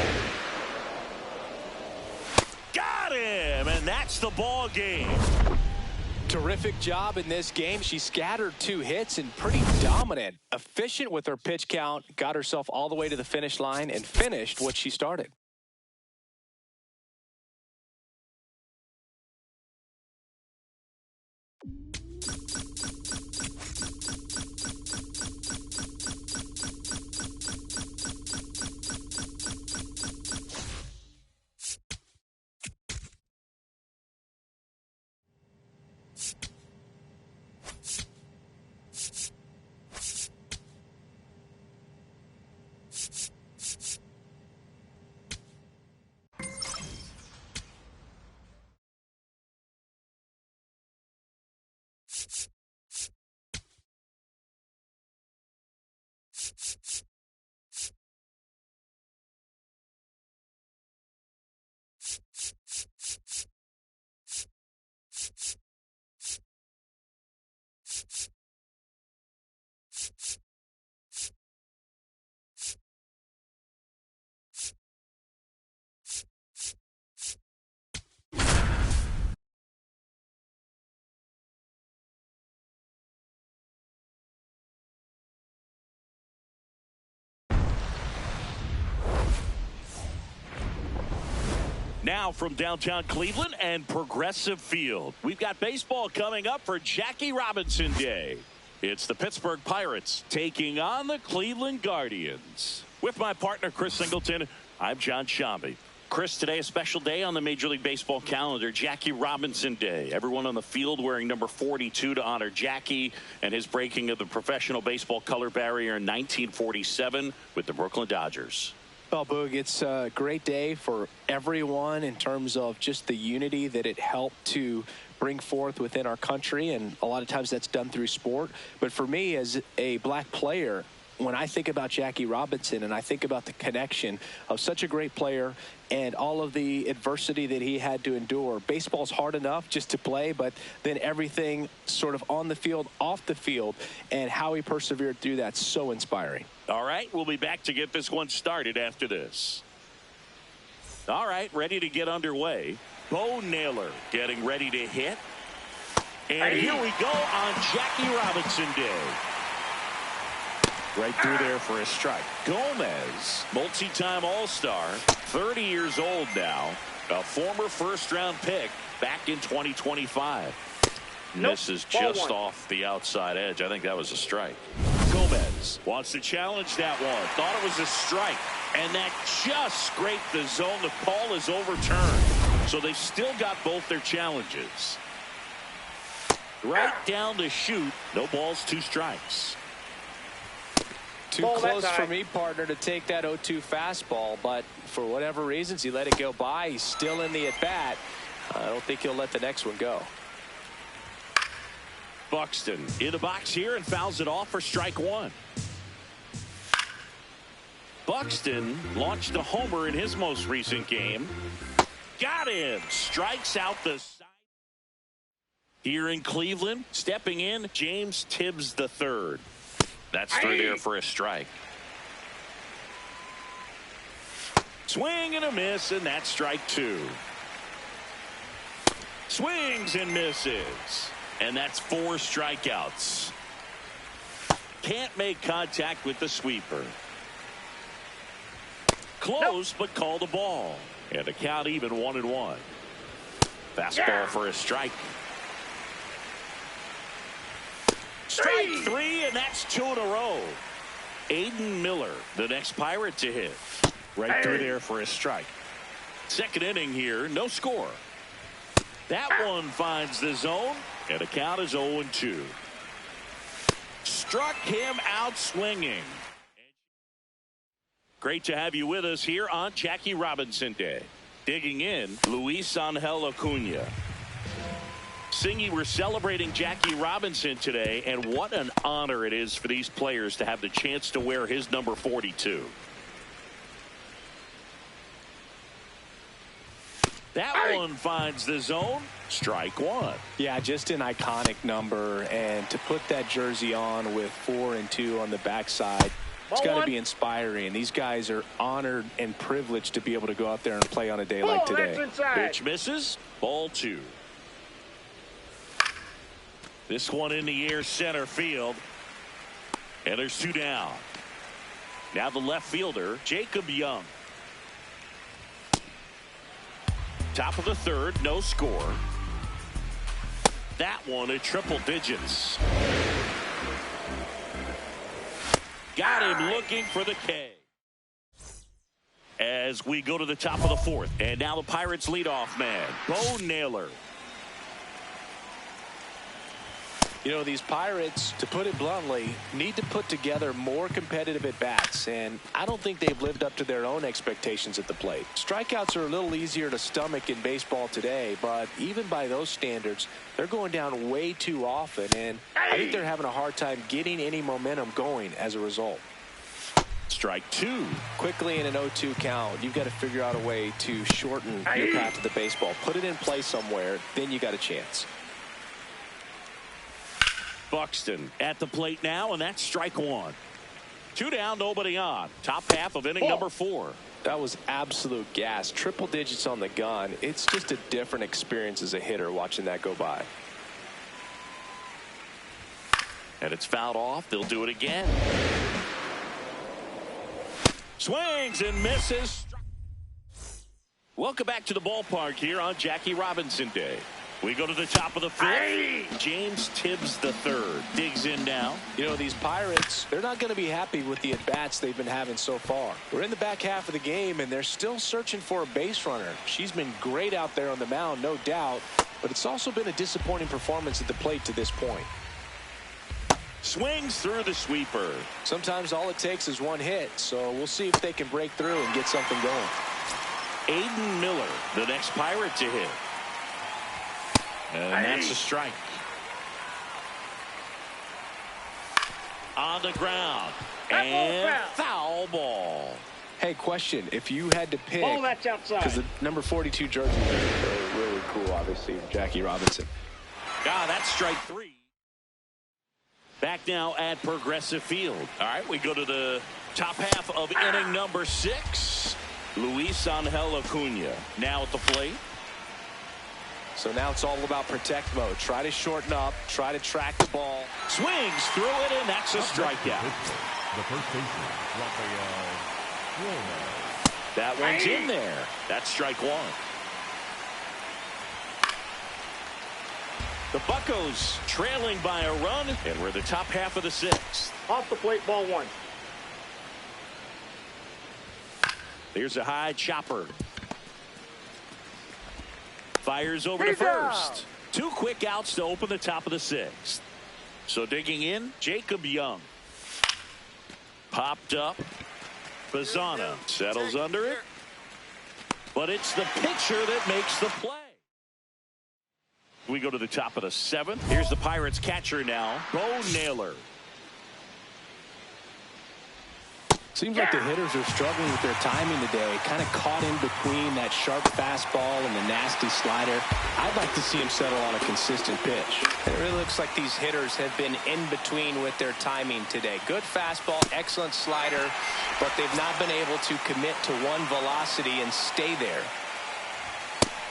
Got him, and that's the ball game. Terrific job in this game. She scattered 2 hits and pretty dominant. Efficient with her pitch count. Got herself all the way to the finish line and finished what she started. Now from downtown Cleveland and Progressive Field, we've got baseball coming up for Jackie Robinson Day. It's the Pittsburgh Pirates taking on the Cleveland Guardians. With my partner, Chris Singleton, I'm John Shambi. Chris, today a special day on the Major League Baseball calendar, Jackie Robinson Day. Everyone on the field wearing number 42 to honor Jackie and his breaking of the professional baseball color barrier in 1947 with the Brooklyn Dodgers. Well, Boog, it's a great day for everyone in terms of just the unity that it helped to bring forth within our country, and a lot of times that's done through sport. But for me as a black player, when I think about Jackie Robinson and I think about the connection of such a great player and all of the adversity that he had to endure, baseball's hard enough just to play, but then everything sort of on the field, off the field, and how he persevered through that, so inspiring. All right, we'll be back to get this one started after this. All right, ready to get underway. Bo Naylor getting ready to hit. And here we go on Jackie Robinson Day. Right through there for a strike. Gomez, multi-time All-Star, 30 years old now, a former first-round pick back in 2025. Misses just off the outside edge. I think that was a strike. Gomez wants to challenge that one. Thought it was a strike. And that just scraped the zone. The call is overturned. So they've still got both their challenges. Right down the chute. No balls, 2 strikes. Too close for me, partner, to take that 0-2 fastball, but for whatever reasons, he let it go by. He's still in the at-bat. I don't think he'll let the next one go. Buxton in the box here and fouls it off for strike 1. Buxton launched a homer in his most recent game. Got him. Strikes out the side. Here in Cleveland, stepping in, James Tibbs III. That's through there for a strike. Swing and a miss, and that's strike 2. Swings and misses. And that's 4 strikeouts. Can't make contact with the sweeper. Close, but called a ball. And the count even 1-1. Fastball for a strike. Strike 3, and that's 2 in a row. Aiden Miller, the next Pirate to hit. Right through there for a strike. Second inning here, no score. That one finds the zone, and the count is 0-2. Struck him out swinging. Great to have you with us here on Jackie Robinson Day. Digging in, Luis Angel Acuna. Singy, we're celebrating Jackie Robinson today, and what an honor it is for these players to have the chance to wear his number 42. That one finds the zone. Strike one. Yeah, just an iconic number, and to put that jersey on with 4 and 2 on the backside, it's got to be inspiring. These guys are honored and privileged to be able to go out there and play on a day like today. Pitch misses. Ball 2. This one in the air, center field. And there's 2 down. Now the left fielder, Jacob Young. Top of the 3rd, no score. That one at triple digits. Got him looking for the K. As we go to the top of the 4th. And now the Pirates leadoff man, Bo Naylor. You know, these Pirates, to put it bluntly, need to put together more competitive at-bats, and I don't think they've lived up to their own expectations at the plate. Strikeouts are a little easier to stomach in baseball today, but even by those standards, they're going down way too often, and I think they're having a hard time getting any momentum going as a result. Strike 2. Quickly in an 0-2 count, you've got to figure out a way to shorten your path to the baseball. Put it in play somewhere, then you got a chance. Buxton at the plate now, and that's strike 1. 2 down, nobody on. Top half of inning number 4. That was absolute gas. Triple digits on the gun. It's just a different experience as a hitter watching that go by. And it's fouled off. They'll do it again. Swings and misses. Welcome back to the ballpark here on Jackie Robinson Day. We go to the top of the 5th. James Tibbs III digs in now. You know, these Pirates, they're not going to be happy with the at-bats they've been having so far. We're in the back half of the game, and they're still searching for a base runner. She's been great out there on the mound, no doubt, but it's also been a disappointing performance at the plate to this point. Swings through the sweeper. Sometimes all it takes is one hit, so we'll see if they can break through and get something going. Aiden Miller, the next Pirate to hit. And that's a strike. On the ground. And foul ball. Hey, question. If you had to pick, that's outside. because the number 42 jersey is really cool, obviously, Jackie Robinson. That's strike 3. Back now at Progressive Field. All right, we go to the top half of inning number 6. Luis Angel Acuna now at the plate. So now it's all about protect mode. Try to shorten up. Try to track the ball. Swings through it, and that's a strikeout. The first baseman, Rafael Warner. That one's in there. That's strike 1. The Buccos trailing by a run, and we're the top half of the 6th. Off the plate, ball 1. Here's a high chopper. Fires over to first. 2 quick outs to open the top of the 6th. So digging in, Jacob Young. Popped up. Bazana settles under it. But it's the pitcher that makes the play. We go to the top of the 7th. Here's the Pirates catcher now, Bo Naylor. Seems like the hitters are struggling with their timing today. Kind of caught in between that sharp fastball and the nasty slider. I'd like to see him settle on a consistent pitch. It really looks like these hitters have been in between with their timing today. Good fastball, excellent slider, but they've not been able to commit to one velocity and stay there.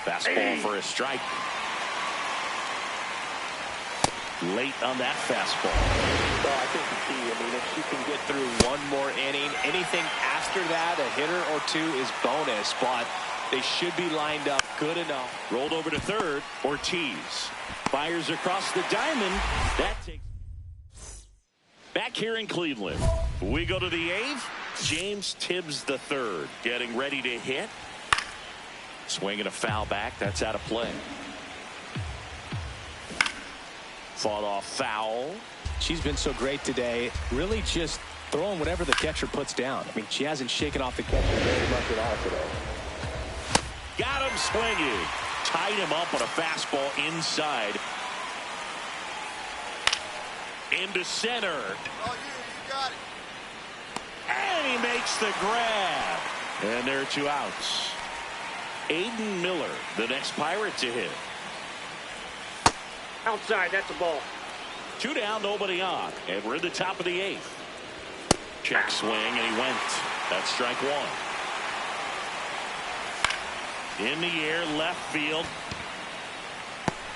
Fastball for a strike. Late on that fastball. Well, I think the key, if you can get through one more inning, anything after that, a hitter or 2 is bonus, but they should be lined up good enough. Rolled over to third. Ortiz fires across the diamond. That takes. Back here in Cleveland, we go to the 8th. James Tibbs III getting ready to hit. Swinging a foul back. That's out of play. fought off foul. She's been so great today. Really just throwing whatever the catcher puts down. I mean, she hasn't shaken off the catcher very much at all today. Got him swinging. Tied him up on a fastball inside. Into center. Oh, you got it. And he makes the grab. And there are 2 outs. Aiden Miller, the next Pirate to hit. Outside, that's a ball. 2 down, nobody on. And we're in the top of the 8th. Check swing, and he went. That's strike 1. In the air, left field.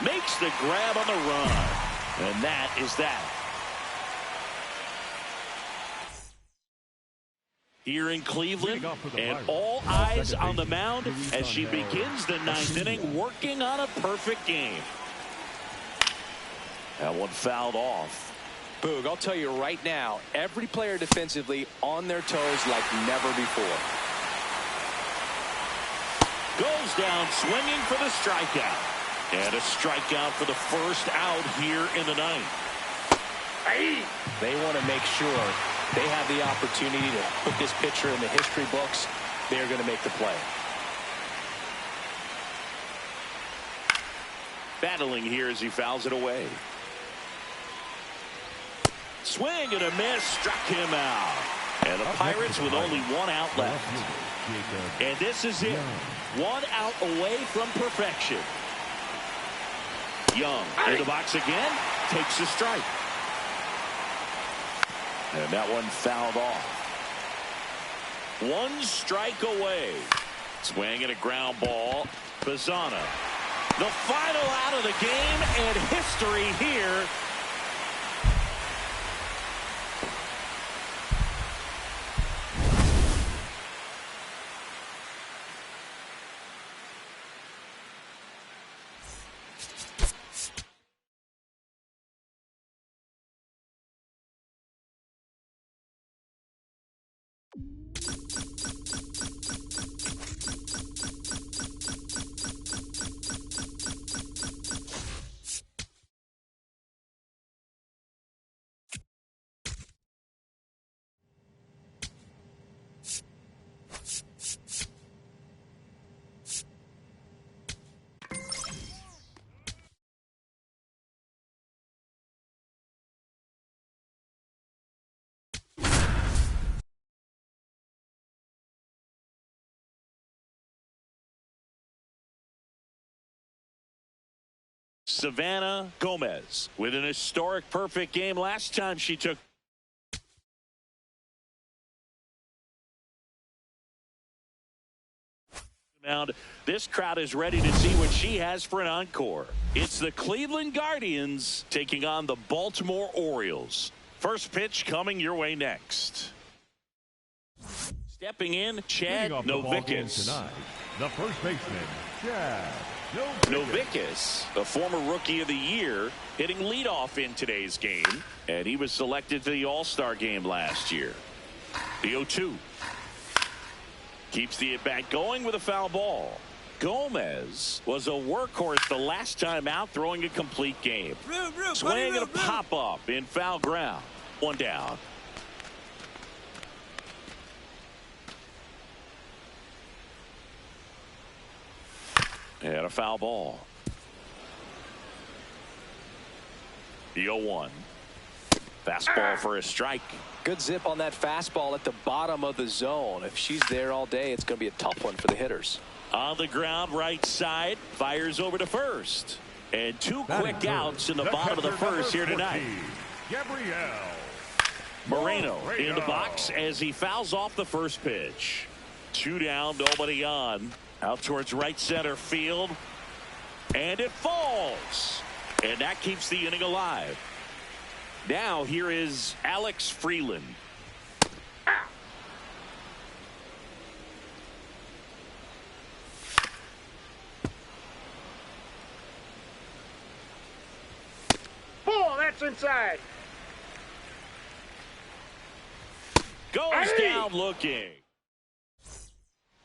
Makes the grab on the run. And that is that. Here in Cleveland, and all eyes on the mound as she begins the 9th inning, working on a perfect game. That one fouled off. Boog, I'll tell you right now, every player defensively on their toes like never before. Goes down swinging for the strikeout. And a strikeout for the first out here in the 9th. They want to make sure they have the opportunity to put this pitcher in the history books. They're going to make the play. Battling here as he fouls it away. Swing and a miss, struck him out. And the Pirates with only 1 out left. And this is it. 1 out away from perfection. Young in the box again, takes a strike. And that one fouled off. 1 strike away. Swing and a ground ball. Bazzana. The final out of the game, and history here. Savannah Gomez with an historic perfect game last time she took mound. This crowd is ready to see what she has for an encore. It's the Cleveland Guardians taking on the Baltimore Orioles. First pitch coming your way next. Stepping in, Chad Novickis. Tonight, the first baseman, Chad Novickis, a former Rookie of the Year, hitting leadoff in today's game, and he was selected to the All-Star game last year. The 0-2. Keeps the at-bat going with a foul ball. Gomez was a workhorse the last time out, throwing a complete game. Swing and a pop-up in foul ground. 1 down. And a foul ball. The 0-1. Fastball for a strike. Good zip on that fastball at the bottom of the zone. If she's there all day, it's going to be a tough one for the hitters. On the ground, right side, fires over to first. And 2 quick outs in the bottom of the first here tonight. Moreno in the box as he fouls off the first pitch. 2 down, nobody on. Out towards right center field. And it falls. And that keeps the inning alive. Now here is Alex Freeland. Ball, that's inside. Goes down looking.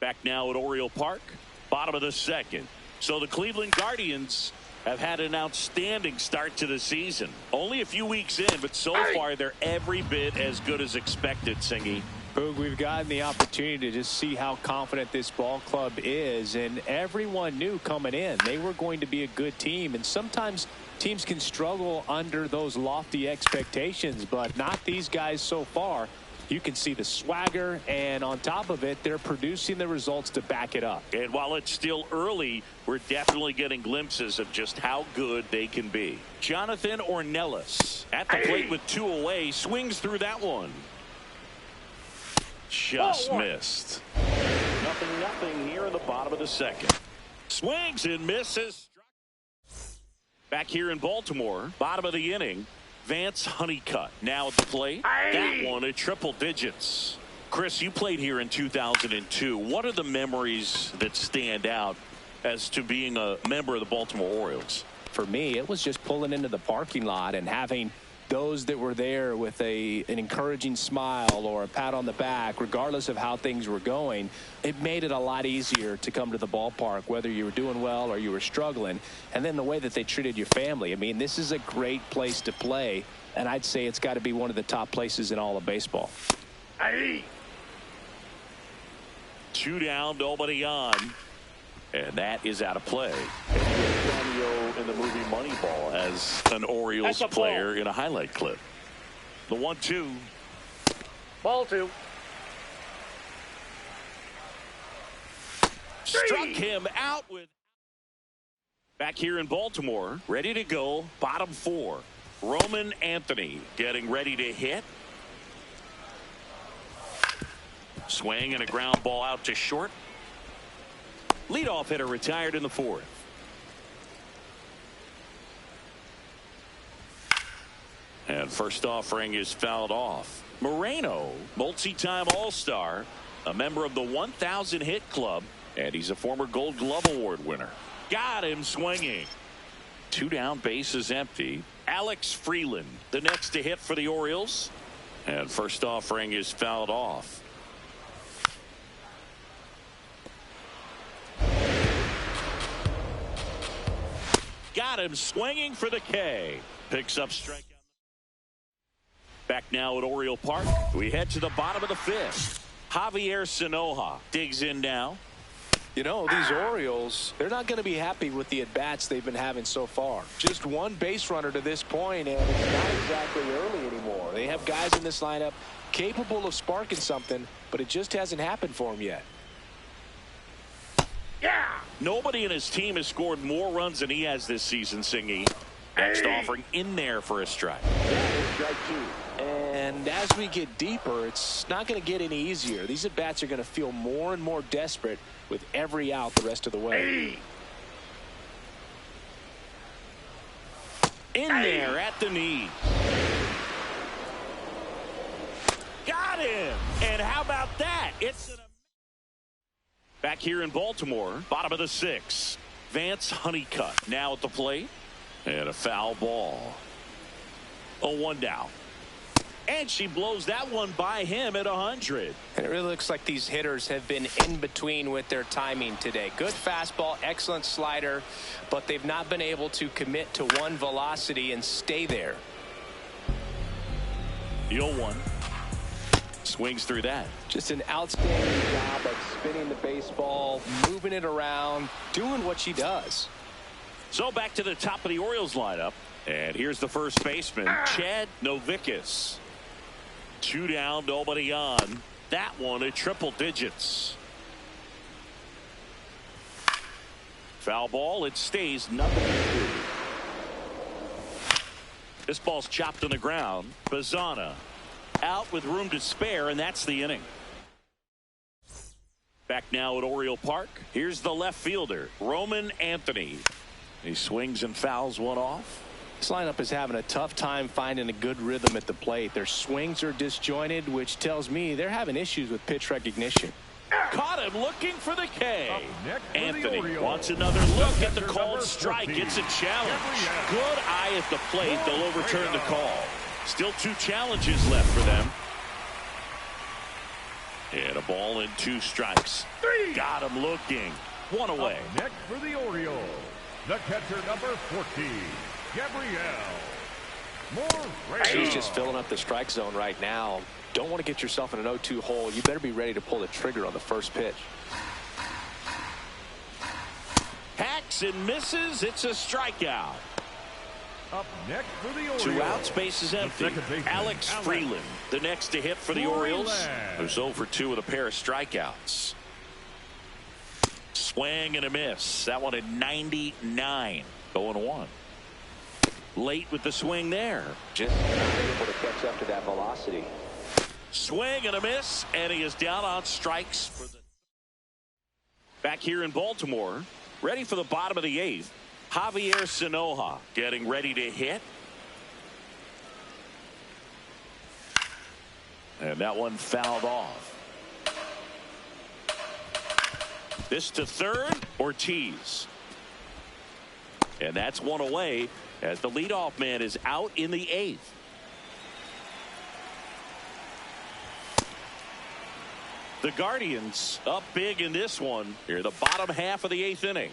Back now at Oriole Park. Bottom of the 2nd. So the Cleveland Guardians have had an outstanding start to the season. Only a few weeks in, but so far they're every bit as good as expected, Singy. Boog, we've gotten the opportunity to just see how confident this ball club is, and everyone knew coming in they were going to be a good team, and sometimes teams can struggle under those lofty expectations, but not these guys so far. You can see the swagger, and on top of it, they're producing the results to back it up. And while it's still early, we're definitely getting glimpses of just how good they can be. Jonathan Ornelas at the plate with 2 away, swings through that one. Just missed. 0-0 here in the bottom of the second. Swings and misses. Back here in Baltimore, bottom of the inning, Vance Honeycutt now at the plate. That one at triple digits. Chris, you played here in 2002. What are the memories that stand out as to being a member of the Baltimore Orioles? For me, it was just pulling into the parking lot and having those that were there with an encouraging smile or a pat on the back, regardless of how things were going. It made it a lot easier to come to the ballpark, whether you were doing well or you were struggling. And then the way that they treated your family. I mean, this is a great place to play, and I'd say it's got to be one of the top places in all of baseball. 2 down, nobody on. And that is out of play. In the movie Moneyball as an Orioles player in a highlight clip. The 1-2. Ball 2. Struck him out with. Back here in Baltimore, ready to go, bottom 4. Roman Anthony getting ready to hit. Swing and a ground ball out to short. Leadoff hitter retired in the 4th. And first offering is fouled off. Moreno, multi-time All-Star, a member of the 1,000 hit club, and he's a former Gold Glove Award winner. Got him swinging. 2 down, bases empty. Alex Freeland, the next to hit for the Orioles. And first offering is fouled off. Got him swinging for the K. Picks up strikeout. Back now at Oriole Park. We head to the bottom of the 5th. Javier Sanoja digs in now. You know, these Orioles, they're not going to be happy with the at-bats they've been having so far. Just one base runner to this point, and it's not exactly early anymore. They have guys in this lineup capable of sparking something, but it just hasn't happened for them yet. Yeah. Nobody in his team has scored more runs than he has this season, Singy. Next offering in there for a strike. Strike 2. And as we get deeper, it's not going to get any easier. These at-bats are going to feel more and more desperate with every out the rest of the way. In there at the knee. Got him. And how about that? Back here in Baltimore, bottom of the 6th. Vance Honeycutt now at the plate. And a foul ball. A 1 down. And she blows that one by him at 100. And it really looks like these hitters have been in between with their timing today. Good fastball, excellent slider, but they've not been able to commit to one velocity and stay there. The 0-1. Swings through that. Just an outstanding job of spinning the baseball, moving it around, doing what she does. So back to the top of the Orioles lineup. And here's the first baseman, Chad Novickis. 2 down, nobody on. That one at triple digits. Foul ball, it stays 0-2. This ball's chopped on the ground. Bazana out with room to spare, and that's the inning. Back now at Oriole Park. Here's the left fielder, Roman Anthony. He swings and fouls one off. This lineup is having a tough time finding a good rhythm at the plate. Their swings are disjointed, which tells me they're having issues with pitch recognition. Caught him looking for the K. Anthony wants another look at the called strike. It's a challenge. Good eye at the plate. They'll overturn the call. Still 2 challenges left for them. And a ball and 2 strikes. Got him looking. 1 away. Next for the Orioles, The catcher, number 14, Gabrielle Moreno. She's just filling up the strike zone right now. Don't want to get yourself in an 0-2 hole. You better be ready to pull the trigger on the first pitch. Hacks and misses. It's a strikeout. Up next for the Orioles. 2 outs, bases empty. Alex Freeland, the next to hit for the Orioles. Who's 0 for 2 with a pair of strikeouts. Swing and a miss. That one at 99. 0-1. Late with the swing there. Just able to catch up to that velocity. Swing and a miss, and he is down on strikes. Back here in Baltimore, ready for the bottom of the 8th. Javier Sanoja getting ready to hit. And that one fouled off. This to third, Ortiz. And that's one away as the leadoff man is out in the 8th. The Guardians up big in this one. Here, the bottom half of the 8th inning.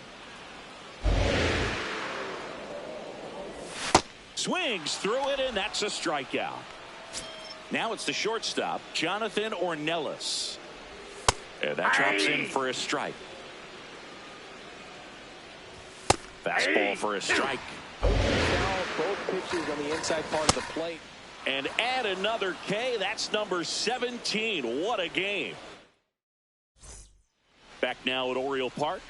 Swings through it, and that's a strikeout. Now it's the shortstop, Jonathan Ornelas. And that drops in for a strike. Fastball for a strike. Now both pitches on the inside part of the plate. And add another K. That's number 17. What a game. Back now at Oriole Park.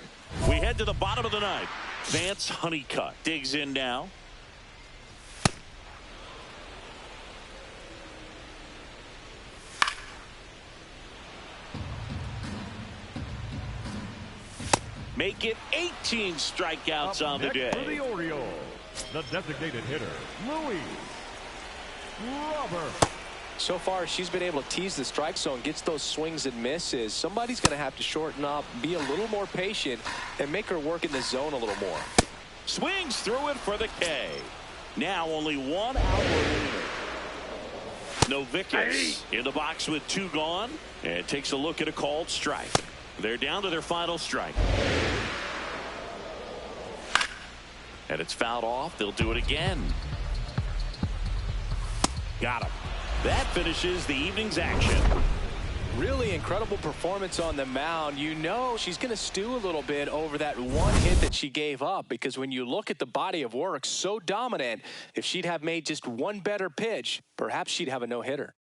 We head to the bottom of the 9th. Vance Honeycutt digs in now. Make it 18 strikeouts on the day. For the Orioles, the designated hitter, Luis Robert. So far, she's been able to tease the strike zone, gets those swings and misses. Somebody's going to have to shorten up, be a little more patient, and make her work in the zone a little more. Swings through it for the K. Now only 1 out remaining. Novickus in the box with 2 gone, and takes a look at a called strike. They're down to their final strike. And it's fouled off. They'll do it again. Got him. That finishes the evening's action. Really incredible performance on the mound. You know she's going to stew a little bit over that one hit that she gave up, because when you look at the body of work, so dominant, if she'd have made just one better pitch, perhaps she'd have a no-hitter.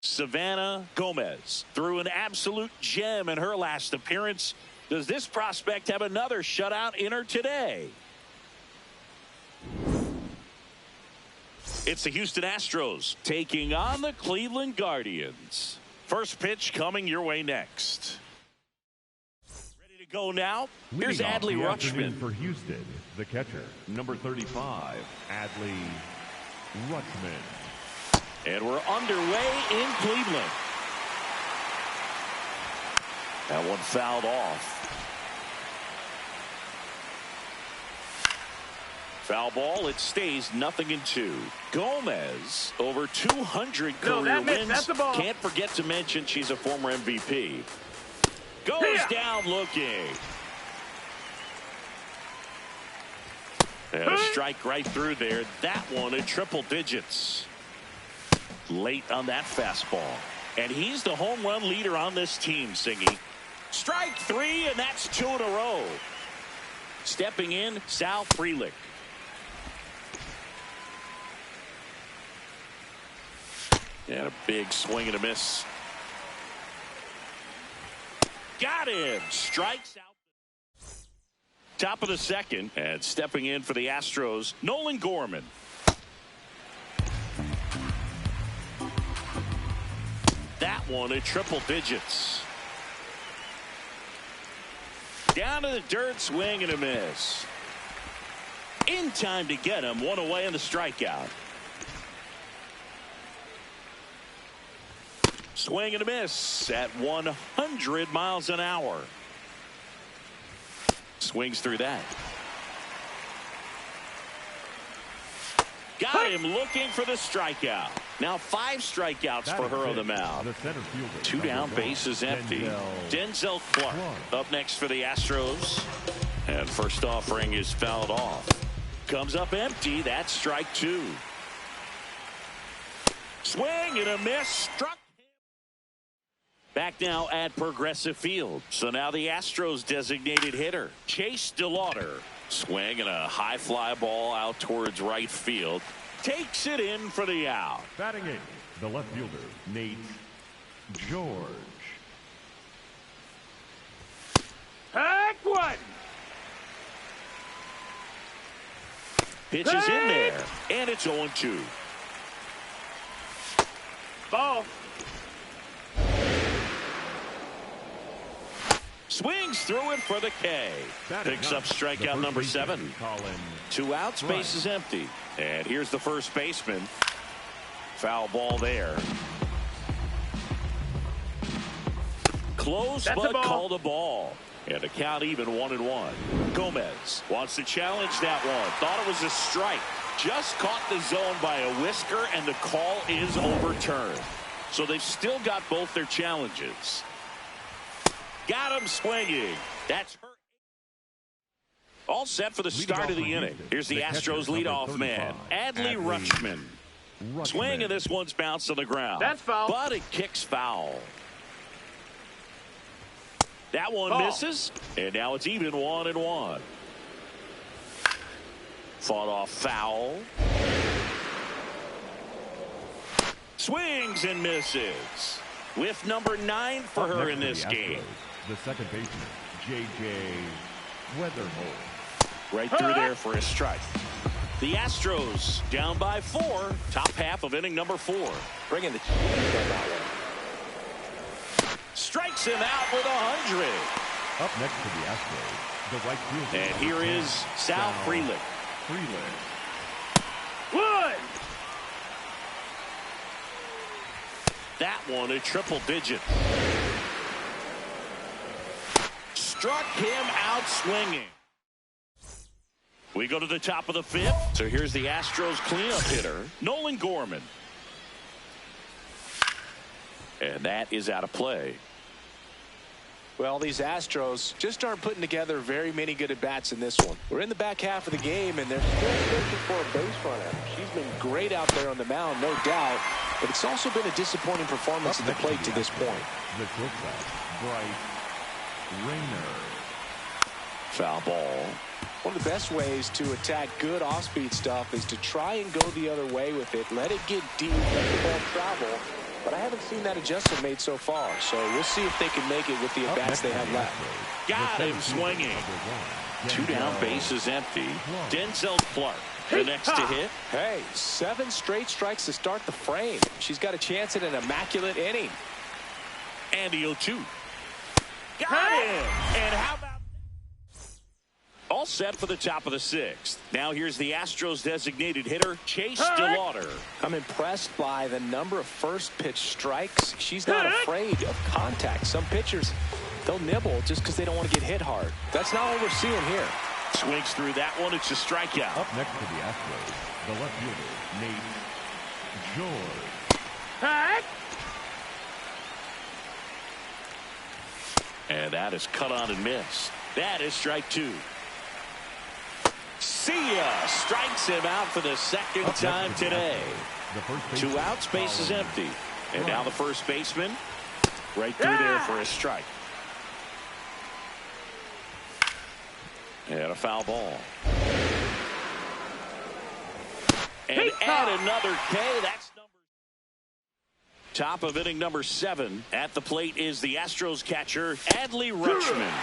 Savannah Gomez threw an absolute gem in her last appearance. Does this prospect have another shutout in her today? It's the Houston Astros taking on the Cleveland Guardians. First pitch coming your way next. Ready to Go now. Here's Leading off Adley the afternoon Rutschman. for Houston, the catcher, number 35, Adley Rutschman. And we're underway in Cleveland. That one fouled off. Foul ball. It stays 0-2. Gomez over 200 career wins. That's the ball. Can't forget to mention she's a former MVP. Goes down looking. And a strike right through there. That one in triple digits. Late on that fastball. And he's the home run leader on this team, Singy. Strike 3, and that's 2 in a row. Stepping in, Sal Frelick. And a big swing and a miss. Got him. Strikes out. Top of the second. And stepping in for the Astros, Nolan Gorman. That one at triple digits. Down to the dirt, swing and a miss. In time to get him. One away in the strikeout. Swing and a miss at 100 miles an hour. Swings through that. Got him looking for the strikeout. Now 5 strikeouts for her on the mound. The center fielder, 2 down, number bases 1, empty. Denzel Clark up next for the Astros. And first offering is fouled off. Comes up empty. That's strike 2. Swing and a miss. Struck. Back now at Progressive Field. So now the Astros designated hitter, Chase DeLauder. Swing and a high fly ball out towards right field. Takes it in for the out. Batting 8, the left fielder, Nate George. Heck one. Pitch is in there. And it's 0-2. Ball. Swings through it for the K. Picks up strikeout number 7. 2 outs, base is empty. And here's the first baseman. Foul ball there. Close, but called a ball. And the count even 1-1. Gomez wants to challenge that one. Thought it was a strike. Just caught the zone by a whisker, and the call is overturned. So they've still got both their challenges. Got him swinging. That's her. All set for the start of the inning. Here's the Astros leadoff man, Adley Rutschman. Swing, and this one's bounced on the ground. That's foul. But it kicks foul. That one misses, and now it's even 1-1. Fought off foul. Swings and misses. With number 9 for her in this game. The second baseman, J.J. Weatherholt. Right through there for a strike. The Astros down by 4. Top half of inning number 4. Bringing the cheese on that one. Strikes him out with 100. Up next to the Astros, the right fielder. And here is Sal Frelick. Wood. That one a triple digit. Struck him out swinging. We go to the top of the 5th. So here's the Astros cleanup hitter, Nolan Gorman. And that is out of play. Well, these Astros just aren't putting together very many good at-bats in this one. We're in the back half of the game, and they're still searching for a base runner. She's been great out there on the mound, no doubt, but it's also been a disappointing performance at the plate to this point. The shortstop, Bryce Rayner. Foul ball. One of the best ways to attack good off-speed stuff is to try and go the other way with it. Let it get deep, let the ball travel. But I haven't seen that adjustment made so far. So we'll see if they can make it with the at-bats they have left. Got him swinging. 2 down, bases empty. Denzel Clark, the next to hit. Hey, 7 straight strikes to start the frame. She's got a chance at an immaculate inning. And the 0-2. Got him. And how about all set for the top of the sixth. Now here's the Astros designated hitter, Chase DeLauder. I'm impressed by the number of first pitch strikes. She's not afraid of contact. Some pitchers, they'll nibble just because they don't want to get hit hard. That's not what we're seeing here. Swings through that one. It's a strikeout. Up next to the Astros, the left fielder, Nate George. And that is cut on and missed. That is strike two. See ya! Strikes him out for the second time today. 2 outs, base is empty. And now the first baseman right through there for a strike. And a foul ball. And add another K. That's top of inning number 7. At the plate is the Astros catcher, Adley Rutschman.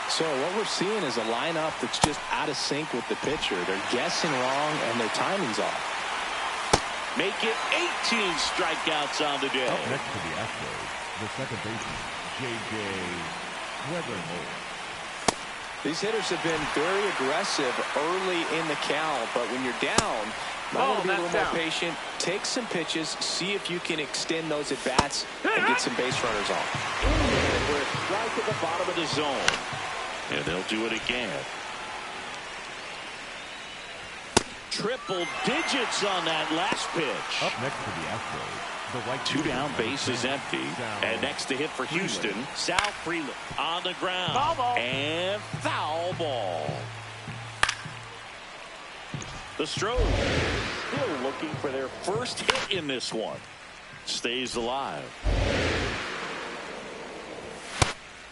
So what we're seeing is a lineup that's just out of sync with the pitcher. They're guessing wrong and their timing's off. Make it 18 strikeouts on the day. Up next to the Astros, the second baseman, J.J. Weatherholt. These hitters have been very aggressive early in the count, but when you're down, might want to be a little more patient, take some pitches, see if you can extend those at-bats and get some base runners on. And we're right at the bottom of the zone. And they'll do it again. Triple digits on that last pitch. Up next to the Astros, the right 2 down, base is empty. And next to hit for Houston, Sal Freeland on the ground. Foul ball. And foul ball. The Stros still looking for their first hit in this one. Stays alive.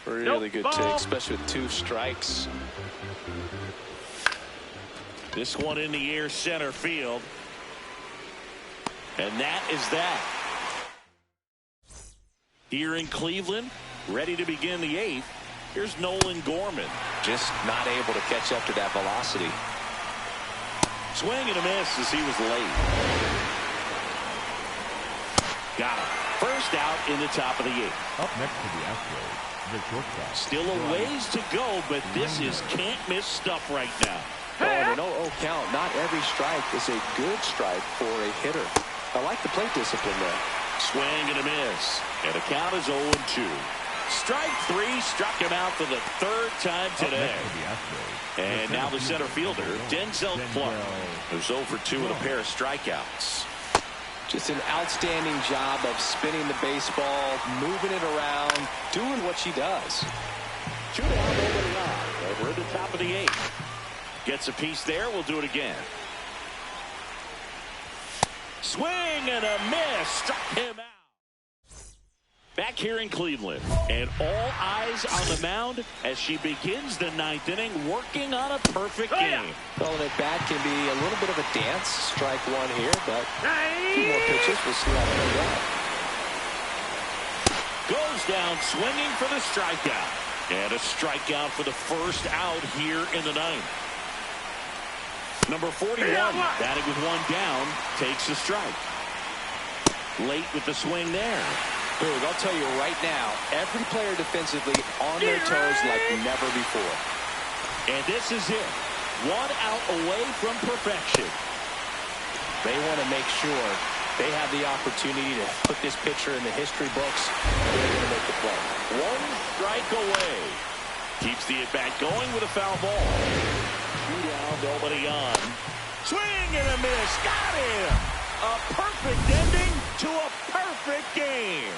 Really good take, especially with 2 strikes. This one in the air, center field. And that is that. Here in Cleveland, ready to begin the 8th. Here's Nolan Gorman. Just not able to catch up to that velocity. Swing and a miss as he was late. Got him. First out in the top of the 8th. Up next to the Astros, the shortstop. Still a ways to go, but this is can't-miss stuff right now. Oh, and an 0-0 count. Not every strike is a good strike for a hitter. I like the plate discipline there. Swing and a miss. And the count is 0-2. Strike 3 struck him out for the 3rd time today. And now the center fielder, Denzel Clark, who's 0 for 2 with a pair of strikeouts. Just an outstanding job of spinning the baseball, moving it around, doing what she does. 2 down, nobody on. And we're at the top of the 8th. Gets a piece there. We'll do it again. Swing and a miss. Struck him out. Back here in Cleveland, and all eyes on the mound as she begins the 9th inning, working on a perfect game. Well, an at-bat can be a little bit of a dance. Strike 1 here, but a few more pitches. We'll see how it plays out. Goes down swinging for the strikeout. And a strikeout for the first out here in the 9th. Number 41, batting with 1 down, takes a strike. Late with the swing there. Boog, I'll tell you right now, every player defensively on their toes like never before. And this is it. 1 out away from perfection. They want to make sure they have the opportunity to put this pitcher in the history books. They're going to make the play. 1 strike away. Keeps the at-bat going with a foul ball. 2 down, nobody on. Swing and a miss. Got him. A perfect ending to a perfect game.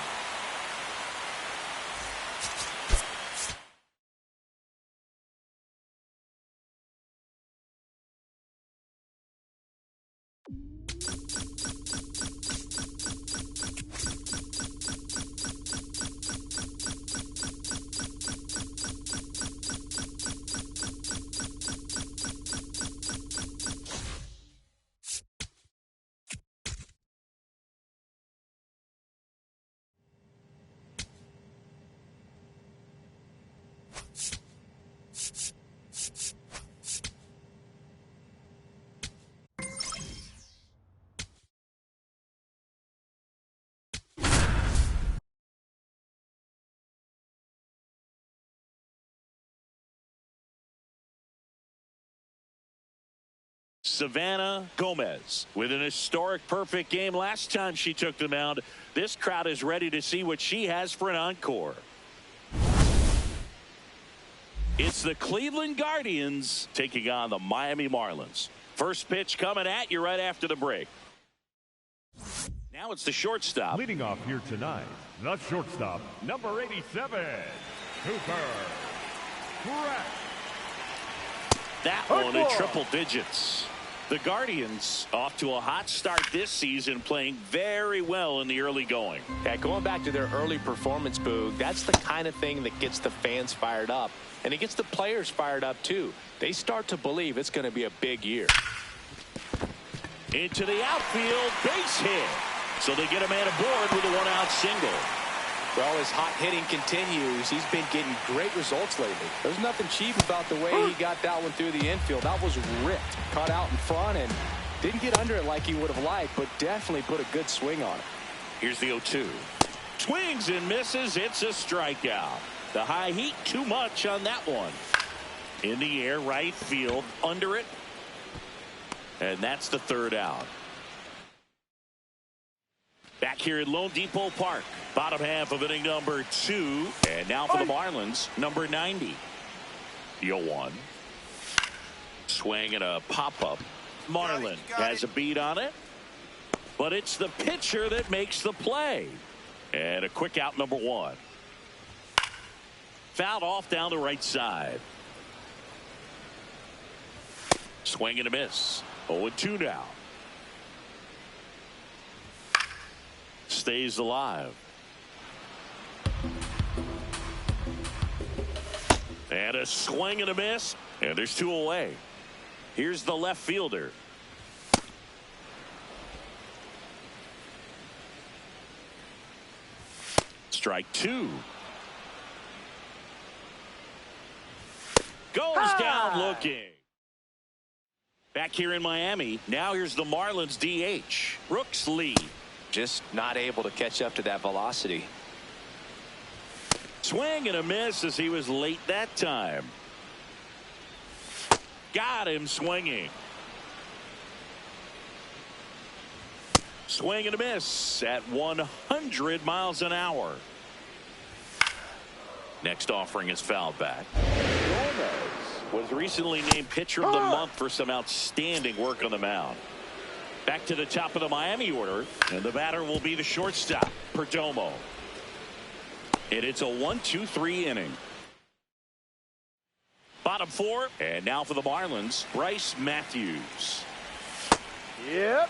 Savannah Gomez with an historic perfect game last time she took the mound. This crowd is ready to see what she has for an encore. It's the Cleveland Guardians taking on the Miami Marlins. First pitch coming at you right after the break. Now it's the shortstop. Leading off here tonight, the shortstop, number 87, Cooper Pratt. That one in triple digits. The Guardians off to a hot start this season, playing very well in the early going. Yeah, going back to their early performance, Boog, that's the kind of thing that gets the fans fired up. And it gets the players fired up, too. They start to believe it's going to be a big year. Into the outfield, base hit. So they get a man aboard with a one-out single. Well, his hot hitting continues. He's been getting great results lately. There's nothing cheap about the way he got that one through the infield. That was ripped, caught out in front, and didn't get under it like he would have liked, but definitely put a good swing on it. Here's the 0-2. Swings and misses. It's a strikeout. The high heat, too much on that one. In the air, right field, under it. And that's the third out. Back here at Lone Depot Park, bottom half of inning number 2. And now for the Marlins, number 90. The 0-1. Swing and a pop-up. Marlin has a beat on it. But it's the pitcher that makes the play. And a quick out, number 1. Fouled off down the right side. Swing and a miss. 0-2 now. Stays alive. And a swing and a miss. And there's 2 away. Here's the left fielder. Strike 2. Goes down looking. Back here in Miami, now here's the Marlins DH, Brooks Lee. Just not able to catch up to that velocity. Swing and a miss as he was late that time. Got him swinging. Swing and a miss at 100 miles an hour. Next offering is fouled back. Gomez was recently named pitcher of the month for some outstanding work on the mound. Back to the top of the Miami order, and the batter will be the shortstop, Perdomo. And it's a 1-2-3 inning. Bottom 4, and now for the Marlins, Bryce Matthews. Yep.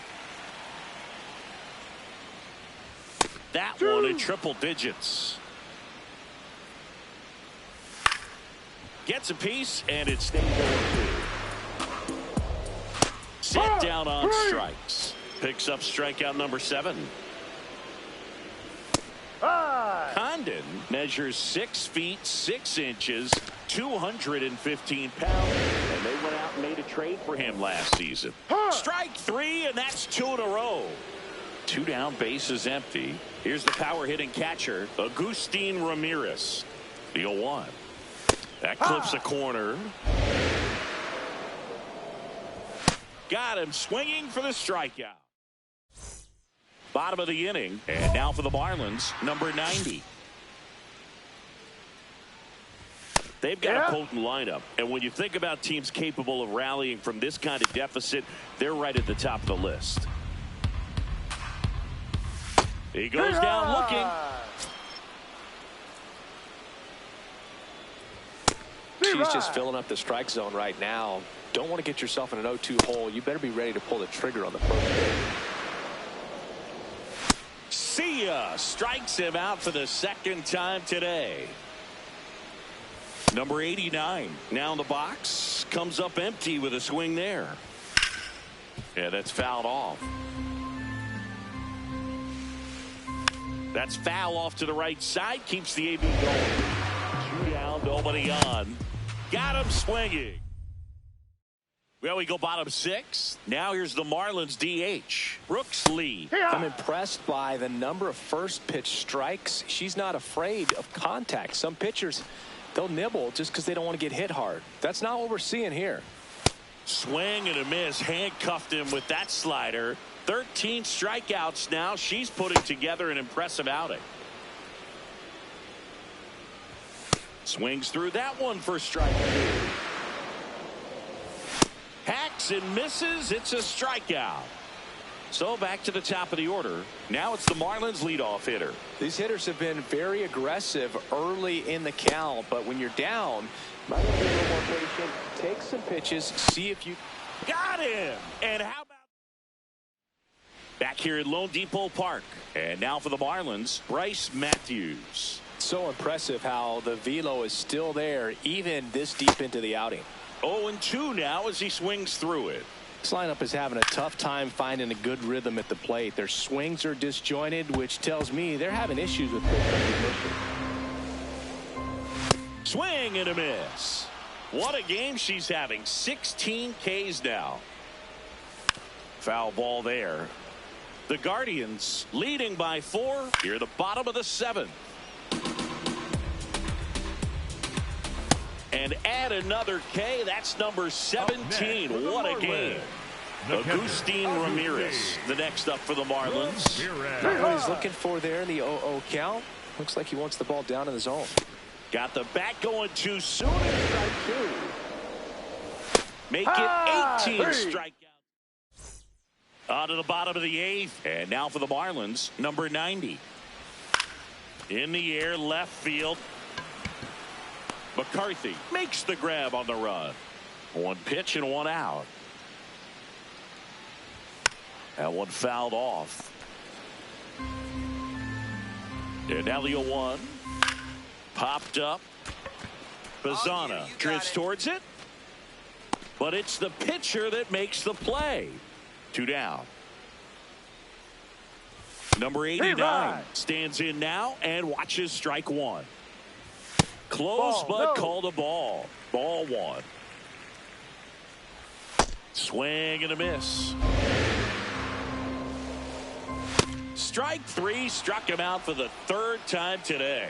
That one in triple digits. Gets a piece, and it stays over 2. Set down on strikes. Picks up strikeout number 7. Condon measures 6 feet 6 inches, 215 pounds, and they went out and made a trade for him last season. Strike 3, and that's 2 in a row. 2 down, bases empty. Here's the power hitting catcher, Agustin Ramirez. The 0-1. That clips a corner. Got him swinging for the strikeout. Bottom of the inning, and now for the Marlins, number 90. They've got a potent lineup, and when you think about teams capable of rallying from this kind of deficit, they're right at the top of the list. He goes down looking. She's just filling up the strike zone right now. Don't want to get yourself in an 0-2 hole. You better be ready to pull the trigger on the first pitch. See ya. Strikes him out for the second time today. Number 89 now in the box. Comes up empty with a swing there. Yeah, that's fouled off. That's foul off to the right side. Keeps the AB going. 2 down, nobody on. Got him swinging. Well, we go bottom 6. Now here's the Marlins DH, Brooks Lee. I'm impressed by the number of first pitch strikes. She's not afraid of contact. Some pitchers, they'll nibble just because they don't want to get hit hard. That's not what we're seeing here. Swing and a miss. Handcuffed him with that slider. 13 strikeouts now. She's putting together an impressive outing. Swings through that one for strike 2. Hacks and misses. It's a strikeout. So back to the top of the order. Now it's the Marlins leadoff hitter. These hitters have been very aggressive early in the count, but when you're down, you might want to be a little more patient. Take some pitches, see if you got him. And how about back here at Lone Depot Park? And now for the Marlins, Bryce Matthews. So impressive how the velo is still there even this deep into the outing. 0-2 now as he swings through it. This lineup is having a tough time finding a good rhythm at the plate. Their swings are disjointed, which tells me they're having issues with pitch recognition. Swing and a miss. What a game she's having. 16 Ks now. Foul ball there. The Guardians leading by 4 here at the bottom of the 7th. And add another K. That's number 17. What a game. Agustin Ramirez, the next up for the Marlins. What he's looking for there in the 0-0 count. Looks like he wants the ball down in the zone. Got the bat going too soon. Strike 2. Make it 18 strikeouts. On to the bottom of the 8th. And now for the Marlins, number 90. In the air, left field. McCarthy makes the grab on the run. 1 pitch and 1 out. That one fouled off. And now the 0-1. Popped up. Bazzana drifts towards it. But it's the pitcher that makes the play. 2 down. Number 89 stands in now and watches strike 1. Close, but called a ball. Ball 1. Swing and a miss. Strike 3 struck him out for the 3rd time today.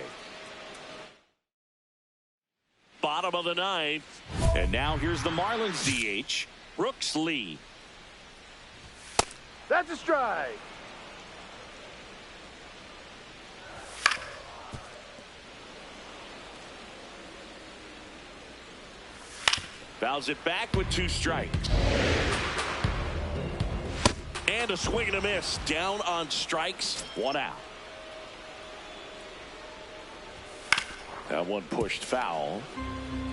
Bottom of the 9th. And now here's the Marlins DH, Brooks Lee. That's a strike. Fouls it back with 2 strikes. And a swing and a miss. Down on strikes. 1 out. That one pushed foul.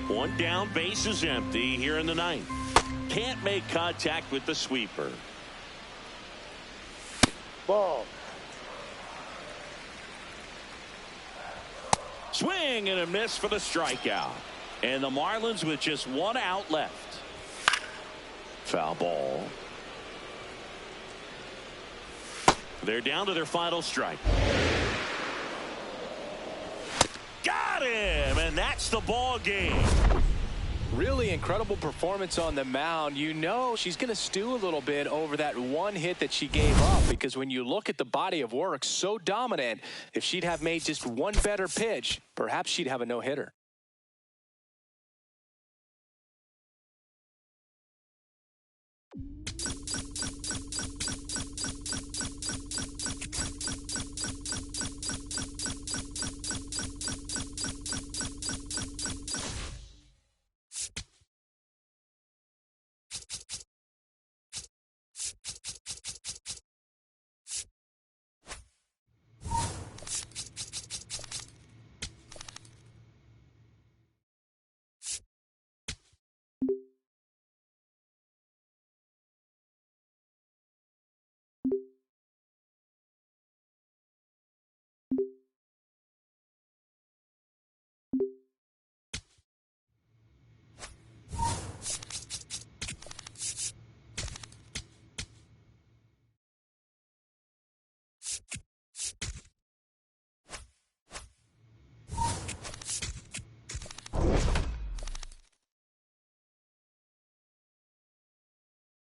1 down, base is empty here in the 9th. Can't make contact with the sweeper. Ball. Swing and a miss for the strikeout. And the Marlins with just 1 out left. Foul ball. They're down to their final strike. Got him! And that's the ball game. Really incredible performance on the mound. You know she's going to stew a little bit over that 1 hit that she gave up, because when you look at the body of work, so dominant, if she'd have made just 1 better pitch, perhaps she'd have a no-hitter.